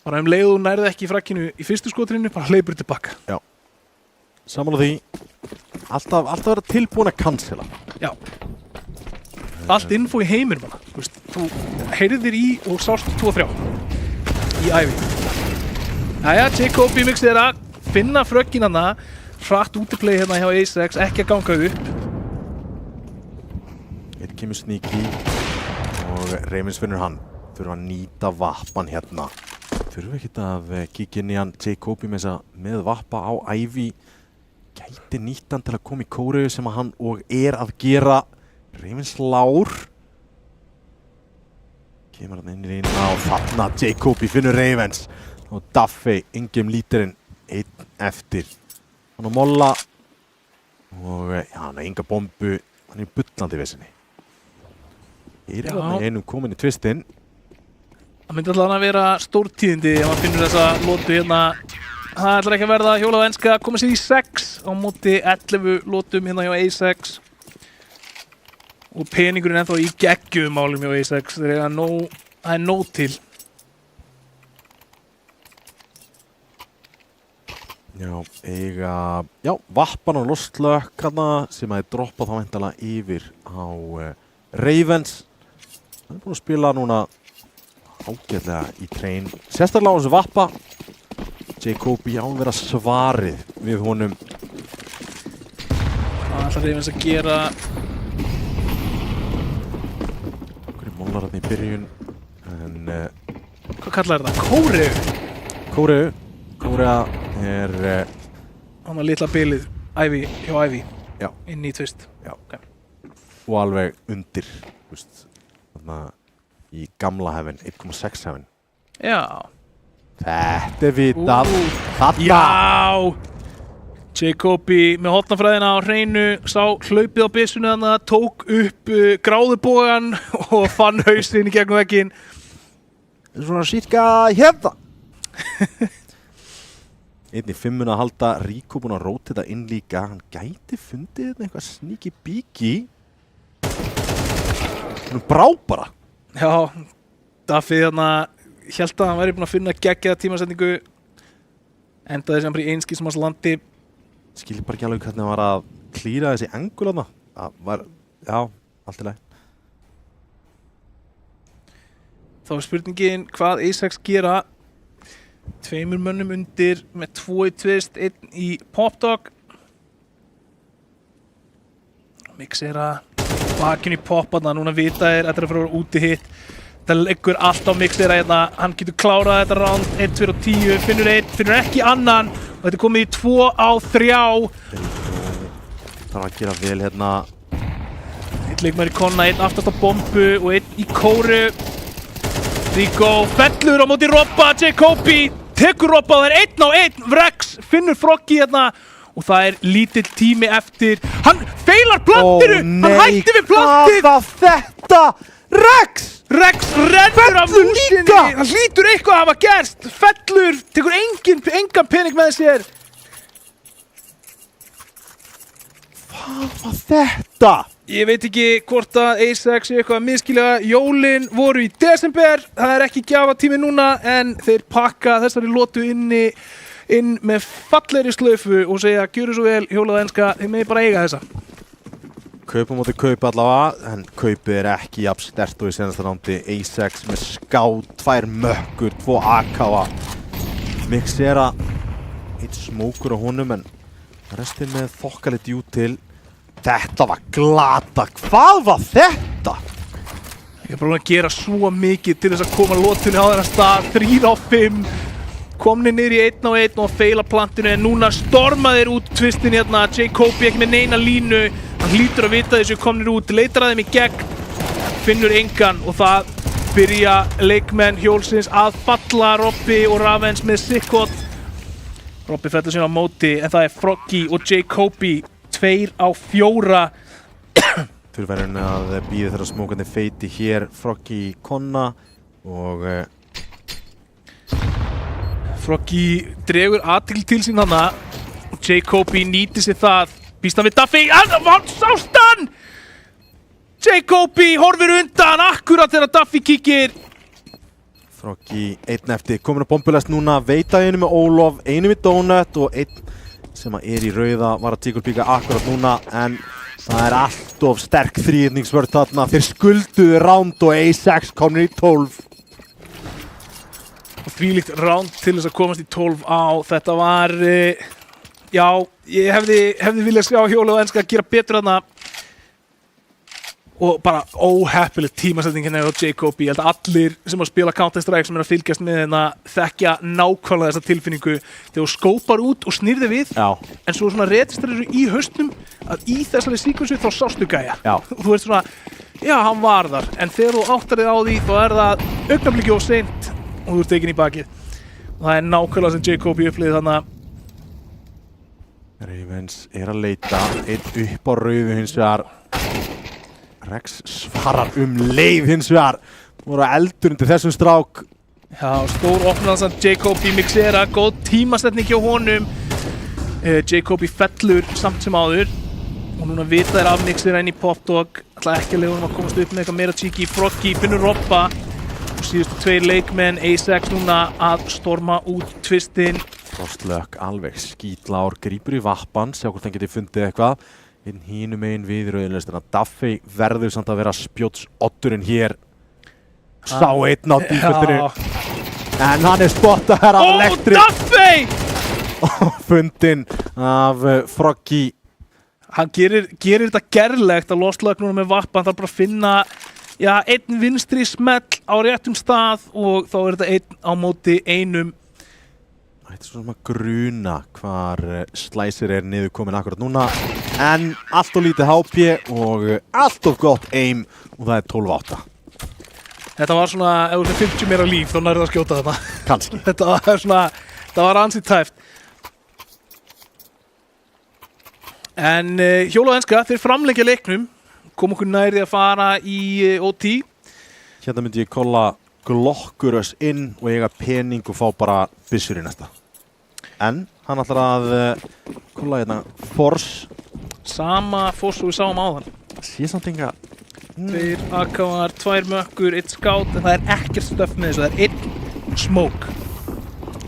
Speaker 2: bara leið og nærði ekki frakkinu í fyrstu skotrinu, bara hleypur tilbaka.
Speaker 1: Já. Sammála því, alltaf vera tilbúin að cancela.
Speaker 2: Já. Allt info í heimir manna, þú heyrðir í og sást 2-3 í æfi. Jæja, Jacobi mixið að finna frökkin hana, hratt útiplay hérna hjá A6, ekki að ganga upp.
Speaker 1: Eitt kemur sneaky og Ravens finnur hann. Þurfa að nýta vappan hérna. Þurfa ekkert að kíkja inn í hann Jacobi með vappa á æfi. Gæti nýtt hann til að koma í Kóreu sem hann og að gera. Ravens lár. Kemur hann inn í reyna og þarna Jacobi finnur Ravens. Og Duffy, Ingem lítirinn, einn eftir. Hann á molla og hann enga bombu, hann bullandi í vesinni. Hann einum komin í tvistinn.
Speaker 2: Það myndi alltaf að vera stórtíðindi ef hann finnur þessa lotu hérna. Það ætlar ekki að verða hjólað á enska, koma sér í 6 á móti 11 lotum hérna hjá A6. Og peningurinn ennþá í geggjumálum hjá A6, það er nóg til.
Speaker 1: Já, vappan og lostlökk sem að droppa þá væntanlega yfir á Ravens. Það er búin að spila núna ágætlega í train. Sérstaklega á þessu vappa. Jacobi á að vera svarið við honum.
Speaker 2: Það ætlar Ravens að gera.
Speaker 1: Okkur mólar þarna í byrjun. En
Speaker 2: hvað kallar þetta? Kóreu?
Speaker 1: Kórea er
Speaker 2: hann var litla bilið hjá Ævi inn í tvist.
Speaker 1: Já. Okay. Og alveg undir, þarna í gamla hefinn, 1,6 hefinn.
Speaker 2: Já.
Speaker 1: Þetta er vitað. Þarna.
Speaker 2: Já! Jacobi með hotnafræðina á hreinu, sá hlaupið á byssunni þarna, tók upp gráðubogan og fann hausinn í gegnum vegginn.
Speaker 1: Svona sýtka hérna. Einn í 5 að halda, Rico búinn að róta þetta inn líka. Hann gæti fundið þetta eitthvað sneaky beaky. Hann brá bara.
Speaker 2: Já, Duffy þarna hélt að hann væri búinn að finna geggjaða tímasetningu. Endaði sem bara í einskísmans landi.
Speaker 1: Skilji bara ekki alveg hvernig hann var að klíra þessi engul þarna. Já, allt í lagi.
Speaker 2: Þá er spurningin hvað A6 gera. 2 mönnum undir með 2 í tvist, 1 í popdog. Mixera bakinn í popparna, núna vita þeir að þetta er að fara að vera úti hitt. Það leggur allt á Mixera hérna, hann getur klárað þetta round 1, 2 og 10, finnur ekki annan og þetta er komið í 2 á 3.
Speaker 1: Það var að gera vel hérna.
Speaker 2: 1 leikmaður í konna, 1 aftast á bombu og 1 í Kóru. Rico fellur á móti Robba, Jacobi tekur Robba, það er 1 á 1, Rex finnur Froggy hérna og það er lítill tími eftir. Hann feilar plantinu, hann hætti við plantið.
Speaker 1: Hvað var þetta? Rex
Speaker 2: rennur af músinni, hann hlýtur eitthvað að hafa gerst, fellur, tekur engan pening með sér.
Speaker 1: Hvað var þetta?
Speaker 2: Ég veit ekki hvort að A6 sé eitthvað að miskilja. Jólin voru í desember, það er ekki gjafatími núna en þeir pakka þessari lotu inn með fallegri slaufu og segja gjöru svo vel hjólað enska, þið megi bara eiga þessa.
Speaker 1: Kaupa móti kaupa allavega, en kaupið er ekki jafn sterkt og í senasta rándi. A6 með skátt, 2 mökkur, 2 AKA. Mixera, 1 smókur á honum en restin með þokkalið djút til. Þetta var glata. Hvað var þetta?
Speaker 2: Ég er bara að gera svo mikið til þess að koma lotunni á þennan stað. 3 á 5. Komni niður í 1 á 1 og feila plantinu en núna storma þeir út tvistin hérna. Jacobi ekki með neina línu. Hann hlýtur að vita þessu komnir út. Leitar að þeim í gegn. Finnur engan og það byrja leikmenn hjólsins að falla. Robby og Ravens með sikkot. Robby fellur síðan á móti en það er Froggy og Jacobi. 2 á 4.
Speaker 1: Þurfa henni að býða þeirra smókandi feiti hér. Froggy í konna og
Speaker 2: Froggy dregur athygli til sín hana. Jacobi nýtir sér það. Býst hann við Duffy. Hann sást hann! Jacobi horfir undan akkurat þegar Duffy kíkir.
Speaker 1: Froggy, einn eftir, komin að bombulest núna, veita einu með Olof, einu með Donut og einn sem er í rauða var að tíkulpíka akkurat núna en það er allt of sterk þríðningsvörð þarna, þeir skulduðu ránd og A6 komin í 12.
Speaker 2: Og þvílíkt ránd til þess að komast í 12 á, þetta var, já, ég hefði viljað sjá Hjólið og Enska gera betur þarna og bara óheppileg tímasetning hérna á Jacobi. Ég held að allir sem að spila Counter-Strike sem að fylgjast með hérna þekkja nákvæmlega þessa tilfinningu þegar þú skópar út og snýrði við en svo svona registrerar í hausnum að í þessari síkvensu þá sástu gæja. Og þú veist svona, já, hann var þar en þegar þú áttar þig á því þá er það augnablikki of seint og þú ert tekin í bakið. Og það er nákvæmlega sem Jacobi upplifði þannig.
Speaker 1: Ravens er að leita, einn upp á rauðu hins vegar. Rex svarar leið hins vegar. Það voru eldur undir þessum strák.
Speaker 2: Já, stór opnaðan Jacobi Mixera, góð tímasetning hjá honum. Jacobi fellur samt sem áður. Og núna vita þeir af Mixera inn í Popdog. Ætla ekki að leiða honum að komast upp með eitthvað meira cheeky. Froggy finnur Robba. Og síðustu 2 leikmenn, A6 núna að storma út tvistinn.
Speaker 1: Frostlök alveg skítlár, grípur í vappan, sjá hvort hann geti fundið eitthvað. Inn hínum einn við rauðinleistina. Duffy verður samt að vera spjótsoddurinn hér. Sá einn á díföldinu. En hann er spottaður af Elektrik.
Speaker 2: Duffy!
Speaker 1: Fundinn af Froggy.
Speaker 2: Hann gerir þetta gerlegt að Frostlök núna með vappan. Hann þarf bara að finna einn vinstri smell á réttum stað og þá er þetta einn á móti einum.
Speaker 1: Þetta er svona gruna hvar Slicer er niður komin akkurat núna en allt of lítið HP og allt of gott aim og það er 12-8.
Speaker 2: Þetta var svona, ef þú er 50 meira líf þá nærðu að skjóta þetta.
Speaker 1: Kannski.
Speaker 2: Þetta var ansið tæft. En Hjólið og Enska, þeir framlengja leiknum, kom okkur nærði að fara í OT.
Speaker 1: Hérna myndi ég kolla Glokkurös inn og eiga pening og fá bara byssur í næsta. En hann ætlar að kolla hérna Force.
Speaker 2: Sama Force og við sáum áðan.
Speaker 1: Sé samt enga.
Speaker 2: 2 AKR, 2 mökkur, 1 scout, en það er ekkert stöff með þessu, það er 1 smoke.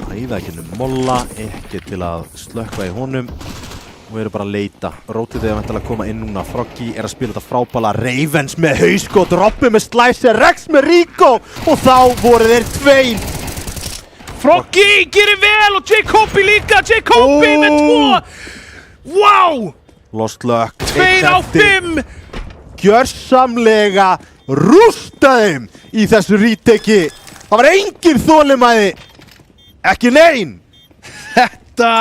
Speaker 1: Æða ekki molla, ekki til að slökkva í honum. Og við erum bara að leita. Rótið er að koma inn núna. Froggy er að spila þetta frábæla. Ravens með hauskot, Robby með Slicer, Rex með Rico og þá voru þeir 2.
Speaker 2: Froggy gerir vel og Jacobi líka. Jacobi með 2. Wow!
Speaker 1: Lost Luck.
Speaker 2: 2 á 5.
Speaker 1: Gjörsamlega rústa þeim í þessu ríteki. Það var engin þolinmæði. Ekki nein.
Speaker 2: Þetta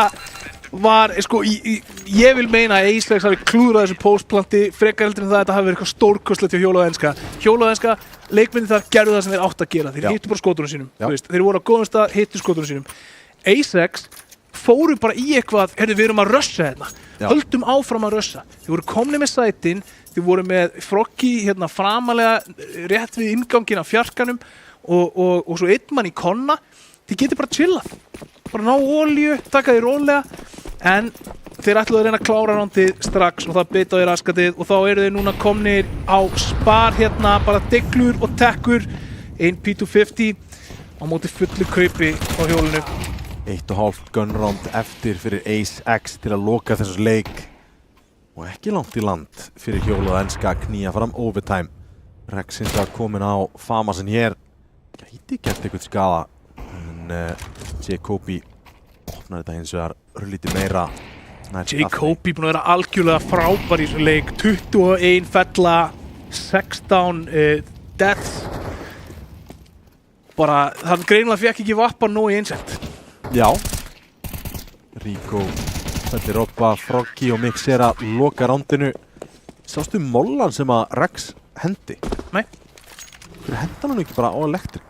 Speaker 2: var, sko, ég vil meina að A6 hafi klúðrað þessu postplanti frekar heldur en það að þetta hafi verið eitthvað stórkostlegt hjá Hjólið og Enska. Hjólið og Enska, leikmenni þar gerðu það sem þeir átt að gera. Þeir hittu bara skotunum sínum, þú veist. Þeir voru á góðum stað, hittu skotunum sínum. A6 fóru bara í eitthvað, við erum að rössa hérna. Höldum áfram að rössa. Þeir voru komni með sætin, þeir voru með Froggy hérna framalega rétt við innganginn af fjarkanum og svo einn mann í konna. Þið getur bara chillað. Bara ná olíu, taka því rólega en þeir ætluðu að reyna að klára rándið strax og það beit á því raskatið og þá eru þeir núna komnir á spar hérna, bara deglur og tekkur 1 P250 á móti fullu kaupi á hjólinu.
Speaker 1: 1,5 gun round eftir fyrir Ace-X til að loka þessu leik og ekki langt í land fyrir Hjólið og Enska að knýja fram overtime. Rex hins vegar komin á Famasin hér, gæti gert eitthvað skada en Jacobi opnar þetta hins vegar örlítið meira.
Speaker 2: Jacobi búinn að vera algjörlega frábær í þessu leik, 21 fella, 16 deaths. Bara, hann greinilega fekk ekki vappan nóg í einsett.
Speaker 1: Já. Rico fellir Robba, Froggy og Mixera loka rándinu. Sástu mollan sem að Rex hendi?
Speaker 2: Nei.
Speaker 1: Hvernig hendan hann ekki bara á Elektrik?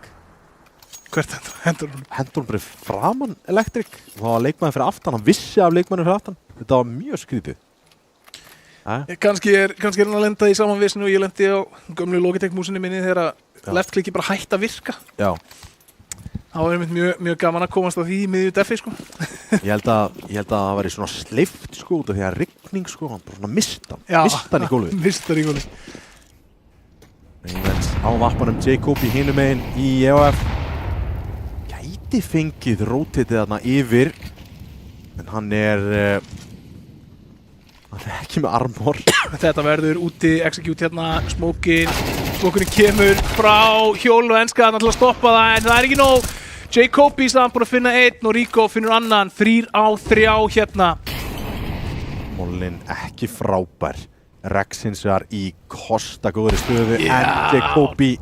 Speaker 2: Hvert hendur hún?
Speaker 1: Hendur hún bara framan Elektrik og það var leikmaður fyrir aftan, hann vissi af leikmaður fyrir aftan. Þetta var mjög skrítið.
Speaker 2: Kannski er hann að lenda í saman vissinu og ég lendi á gömlu Logitech-músinni minni þegar left-klikki bara hætti að virka.
Speaker 1: Já.
Speaker 2: Það var mjög gaman að komast á því í miðju deffi, sko.
Speaker 1: Ég held að það væri svona sleift, sko, út af því að rigning, sko, hann bara svona mista hann í gólfið.
Speaker 2: Mista hann í gólfið.
Speaker 1: Ravens á vappanum, Jacobi hinum megin í EOF. gæti fengið rótitið þarna yfir en hann er ekki með armor.
Speaker 2: Þetta verður úti, execute hérna, smókurinn kemur frá Hjól og Enska til að stoppa það en það er ekki nóg. Jacobi staðan búin að finna einn og Rico finnur annan, 3 á 3 hérna.
Speaker 1: Mollin ekki frábær. Rex hins vegar í kostagóðri stöðu en Jacobi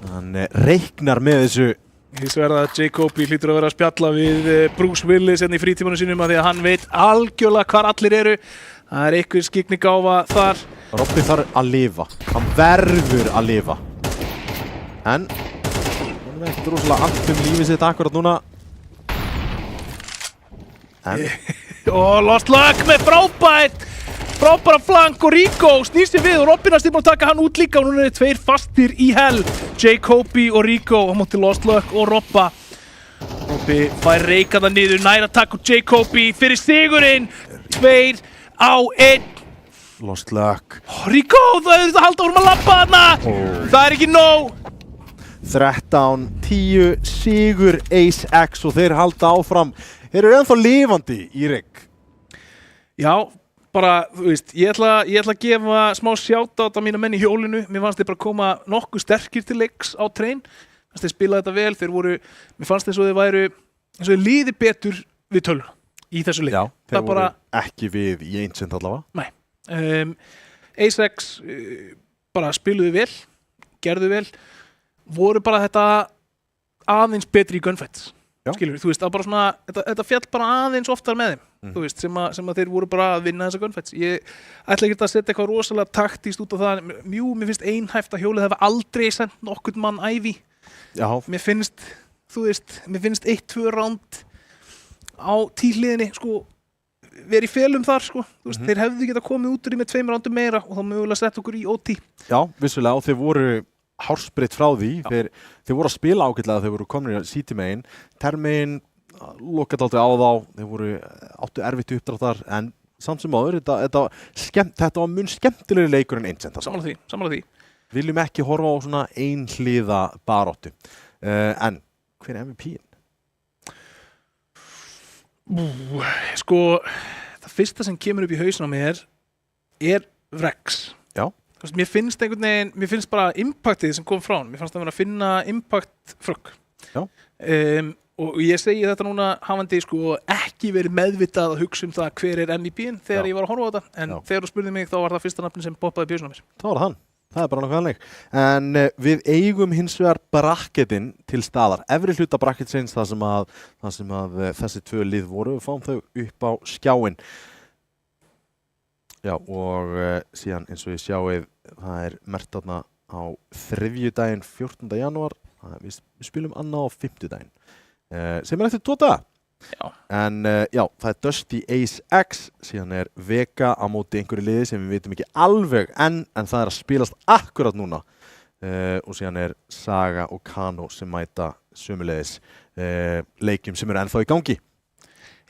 Speaker 1: hann reiknar með þessu.
Speaker 2: Hins vegar að Jacobi hlýtur að vera að spjalla við Bruce Willis hérna í frítímanum sínum að því að hann veit algjörlega hvar allir eru. Það er einhver skyggnigáfa þar.
Speaker 1: Robby þarf að lifa. Hann verður að lifa. En hann er ekkert rosalega allt lífið sitt akkurat núna. En
Speaker 2: og Lost Luck með frábæra flank og Rico snýr sér við og Robby næst búinn að taka hann út líka og núna eru 2 fastir í hell. Jacobi og Rico á móti Lost Luck og Robba. Robby fær reikað það niður, nær að taka Jacobi fyrir sigurinn. 2 á 1.
Speaker 1: Lost Luck.
Speaker 2: Rico, það er þetta halda vorum að labba þarna. Það er ekki nóg.
Speaker 1: 13-10 sigur Ace X og þeir halda áfram. Þeir eru ennþá lifandi í rigg.
Speaker 2: Já, bara, þú veist, ég ætla að gefa smá shoutout á mína menn í hjólinu. Mér fannst þeir bara koma nokkuð sterkir til leiks á train. Þeir spilaði þetta vel, mér fannst eins og þeir líði betur við tölvuna í þessu leik.
Speaker 1: Já, þeir voru ekki við í Ancient allavega.
Speaker 2: Nei. Ace X bara spiluðu vel, gerðu vel, voru bara þetta aðeins betri í gunfights. Skilur, þú veist, það bara svona, þetta fjall bara aðeins oftar með þeim, þú veist, sem að þeir voru bara að vinna þessa gunfights. Ég ætla ekki að setja eitthvað rosalega taktískt út á það. Mér finnst einhæft að hjólið hefur aldrei sendt nokkurn mann ævi.
Speaker 1: Já.
Speaker 2: Mér finnst 1-2 round á tíhliðinni, sko, verið í felum þar, sko. Þú veist, þeir hefðu getað komið út úr því með 2 roundum meira og þá mögulega sett okkur í OT.
Speaker 1: Já, vissulega, og þeir voru hársbreytt frá því. Þeir voru að spila ágætlega, þeir voru komin í CT megin. Termin lokaði aldrei á þá, þeir áttu erfitt uppdráttar, en samt sem áður, þetta var mun skemmtilegri leikur en Ancient.
Speaker 2: Sammála því.
Speaker 1: Viljum ekki horfa á svona einhliða baráttu. En hver er MVP-in?
Speaker 2: Sko, það fyrsta sem kemur upp í hausinn á mér er Rex.
Speaker 1: Já.
Speaker 2: Mér finnst bara impactið sem kom frá hann. Mér fannst að vera að finna impact frökk.
Speaker 1: Já.
Speaker 2: Og ég segi þetta núna hafandi sko ekki verið meðvitað að hugsa það hver er MVP-in þegar ég var að horfa á þetta. En þegar þú spurði mig þá var það fyrsta nafnin sem poppaði í bjössunum mér.
Speaker 1: Það var hann. Það er bara náttúrulega hannig. En við eigum hins vegar bracketin til staðar. Efri hluta bracketsins þar sem að þessi 2 lið voru. Við fáum þau upp á skjáinn. Já, og síðan eins og ég sjáið, það er merkt þarna á þriðjudaginn 14. janúar. Við spilum annað á 50-daginn. Sem er eftir 2 daga.
Speaker 2: Já.
Speaker 1: En já, það er Dusty Ace X, síðan er Vega á móti einhverju liði sem við vitum ekki alveg en það er að spilast akkurat núna. Og síðan er Saga og Kano sem mæta sömuleiðis leikjum sem eru ennþá í gangi.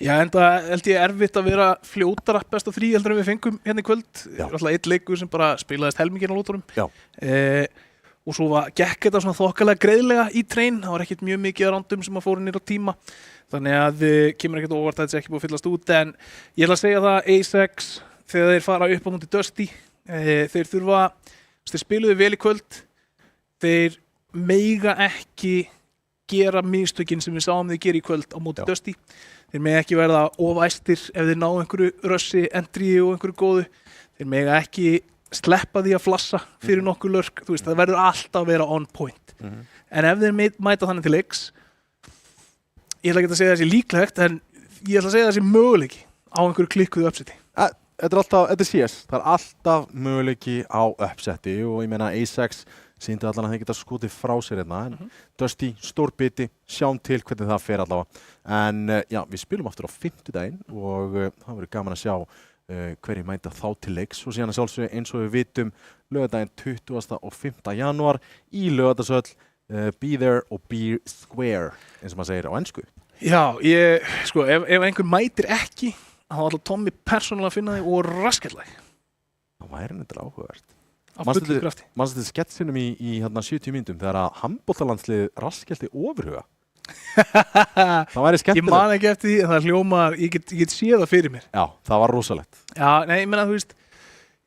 Speaker 2: Já, en það held ég erfitt að vera fljótara best of 3 heldur en við fengum hérna í kvöld. Alltaf 1 leikur sem bara spilaðist helminginn á lótunum.
Speaker 1: Já.
Speaker 2: Og svo gekk þetta svona þokkalega greiðlega í train. Það var ekkert mjög mikið að rándum sem að fóru niður á tíma. Þannig að kemur ekkert óvart að þetta sé ekki búið að fyllast út. En ég ætla að segja það, Ace X, þegar þeir fara upp á móti Dusty, þeir spiluðu vel í kvöld. Þeir mega ekki gera mistökin sem við sáum þeir gera í kvöld á móti Dusty. Þeir mega ekki verða ofæstir ef þeir ná einhverju rössi, entry og einhverju góðu. Þeir mega ekki sleppa því að flassa fyrir nokkuð lurk. Þú veist, það verður alltaf að vera on point. En ef þeir mæta þannig til leiks, ég ætla ekki að segja þessi líklegt, en ég ætla að segja þessi möguleiki á einhverju klikkuðu uppseti.
Speaker 1: Þetta er CS. Það er alltaf möguleiki á uppseti og ég meina Ace X sýndi allan að þeir geta skotið frá sér hérna. Dusty, stór biti, sjáum til hvernig það fer allavega. En já, við spilum aftur á 50-daginn og það verður gaman að sjá hverju mæta þá til leiks og síðan að sjálfsögðu eins og við vitum laugardaginn 20. og 5. janúar í Laugardalshöll. Be there og be square, eins og maður segir á ensku.
Speaker 2: Já, sko, ef einhver mætir ekki, þá ætla Tommy persónulega að finna þig og rasketlæg.
Speaker 1: Það væri nefnilega áhugavert.
Speaker 2: Af fullu krafti.
Speaker 1: Manstu þetta sketsinum í 70 mínútum þegar að handboltalandslið raskelti ofurhuga? Það væri
Speaker 2: Ég
Speaker 1: skemmtilegt.
Speaker 2: man ekki eftir því, en það hljómar, ég get séð það fyrir mér.
Speaker 1: Já, það var rosalegt.
Speaker 2: Já, nei, ég meina, þú veist,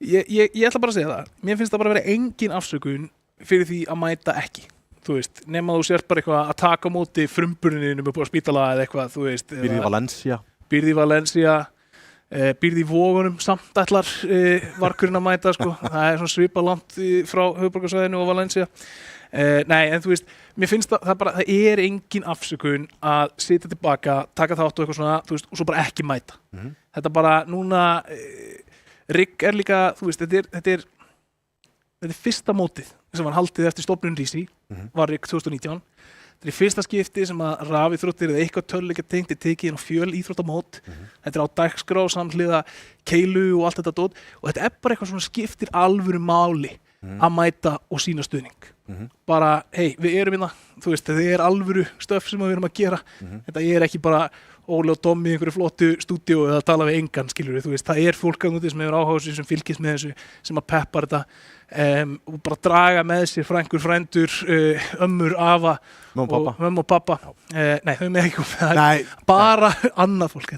Speaker 2: ég ætla bara að segja það. Mér finnst það bara að vera engin afsökun fyrir því að mæta ekki. Þú veist, nema þú sért bara eitthvað að taka á móti frumburninum upp á spítala eða eitthvað, þú veist.
Speaker 1: Býrði í Valencia.
Speaker 2: Býrði í Valencia, býrði í Vogunum, samt ætlar varkurinn að mæta, sko. Það er svona svipað langt frá höfuðborgarsvæðinu og Valencia. Nei, en þú veist, mér finnst það er engin afsökun að sitja tilbaka, taka þátt og eitthvað svona, þú veist, og svo bara ekki mæta. Þetta bara, núna, rigg er líka, þú veist, þetta er fyrsta mótið sem var haldið eftir stofnun Rísi, var rigg 2019. Þetta er fyrsta skipti sem að rafíþróttir eða eitthvað töluleika tengt er tekið inn á fjöl íþróttamót. Þetta er á dagskrá samhliða keilu og allt þetta dót og þetta er bara eitthvað svona skiptir alvöru máli að mæta og sína stuðning. Bara, hei, við erum hérna, þú veist, þetta er alvöru stöf sem við erum að gera. Þetta er ekki bara Óli og Tommi í einhverju flottu stúdíó eða að tala við engan, skilur við, þú veist, það er fólk að núti sem hefur áhuga á þessu, sem fylgist með þessu, sem að peppar þetta og bara draga með sér frængur, frændur, ömmur, afa mömmu og pappa. Nei, þau með ekki það er bara annað fólk.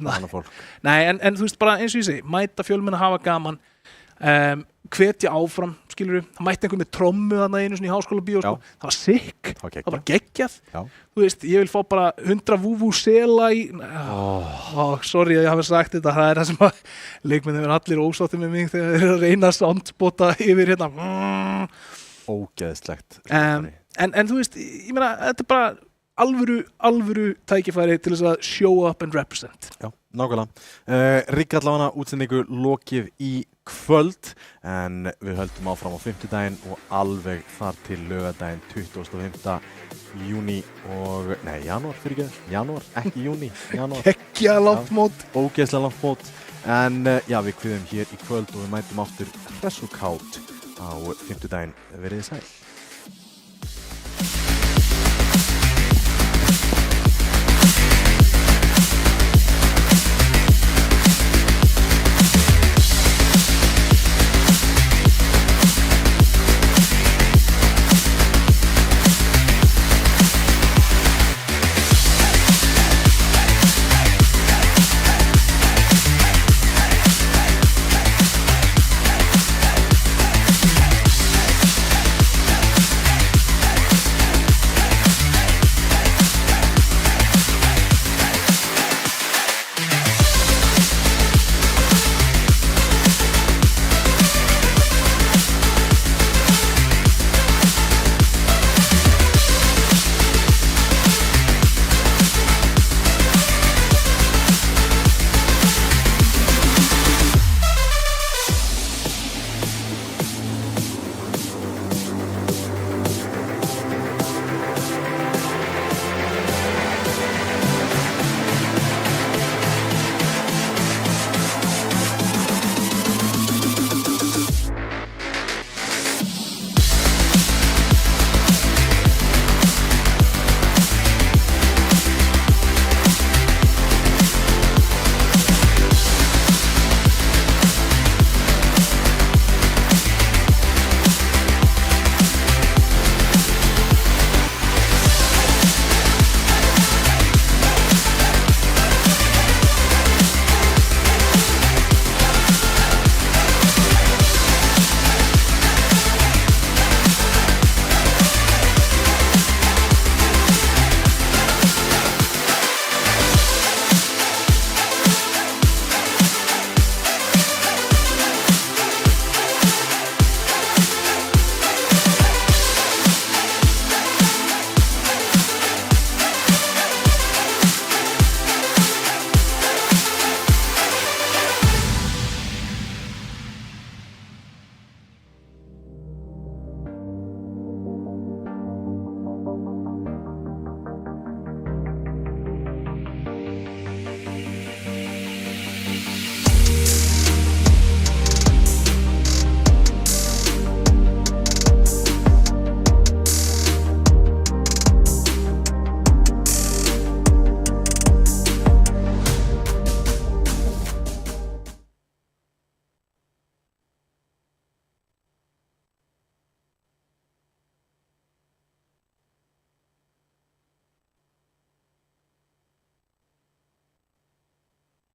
Speaker 2: Nei, en þú veist, bara eins og ég segi, mæta fjölmenn að hafa gaman, hvetja áfram, skilur við, það mætti einhver með trommu þarna einu svona í háskóla bíó, sko. Það var sick, það var geggjað. Þú veist, ég vil fá bara 100 vúvú sela í sorry að ég hafi sagt þetta, það er það sem að leikmenn eru allir ósáttið með mig þegar þeir eru að reyna að soundspota yfir hérna
Speaker 1: Ógeðslegt.
Speaker 2: En þú veist, ég meina, þetta er bara alvöru tækifæri til þess að show up and represent.
Speaker 1: Já, nákvæmlega. Rigg allavega útsendingu lokið í kvöld en við höldum áfram á 50-daginn og alveg þar til laugardaginn 25. júní og, janúar, ekki júní, janúar.
Speaker 2: Ekki að langt mót.
Speaker 1: Ógeðslega langt mót. En já, við kviðum hér í kvöld og við mætum aftur hress og kátt á 50-daginn. Verið þið sæl.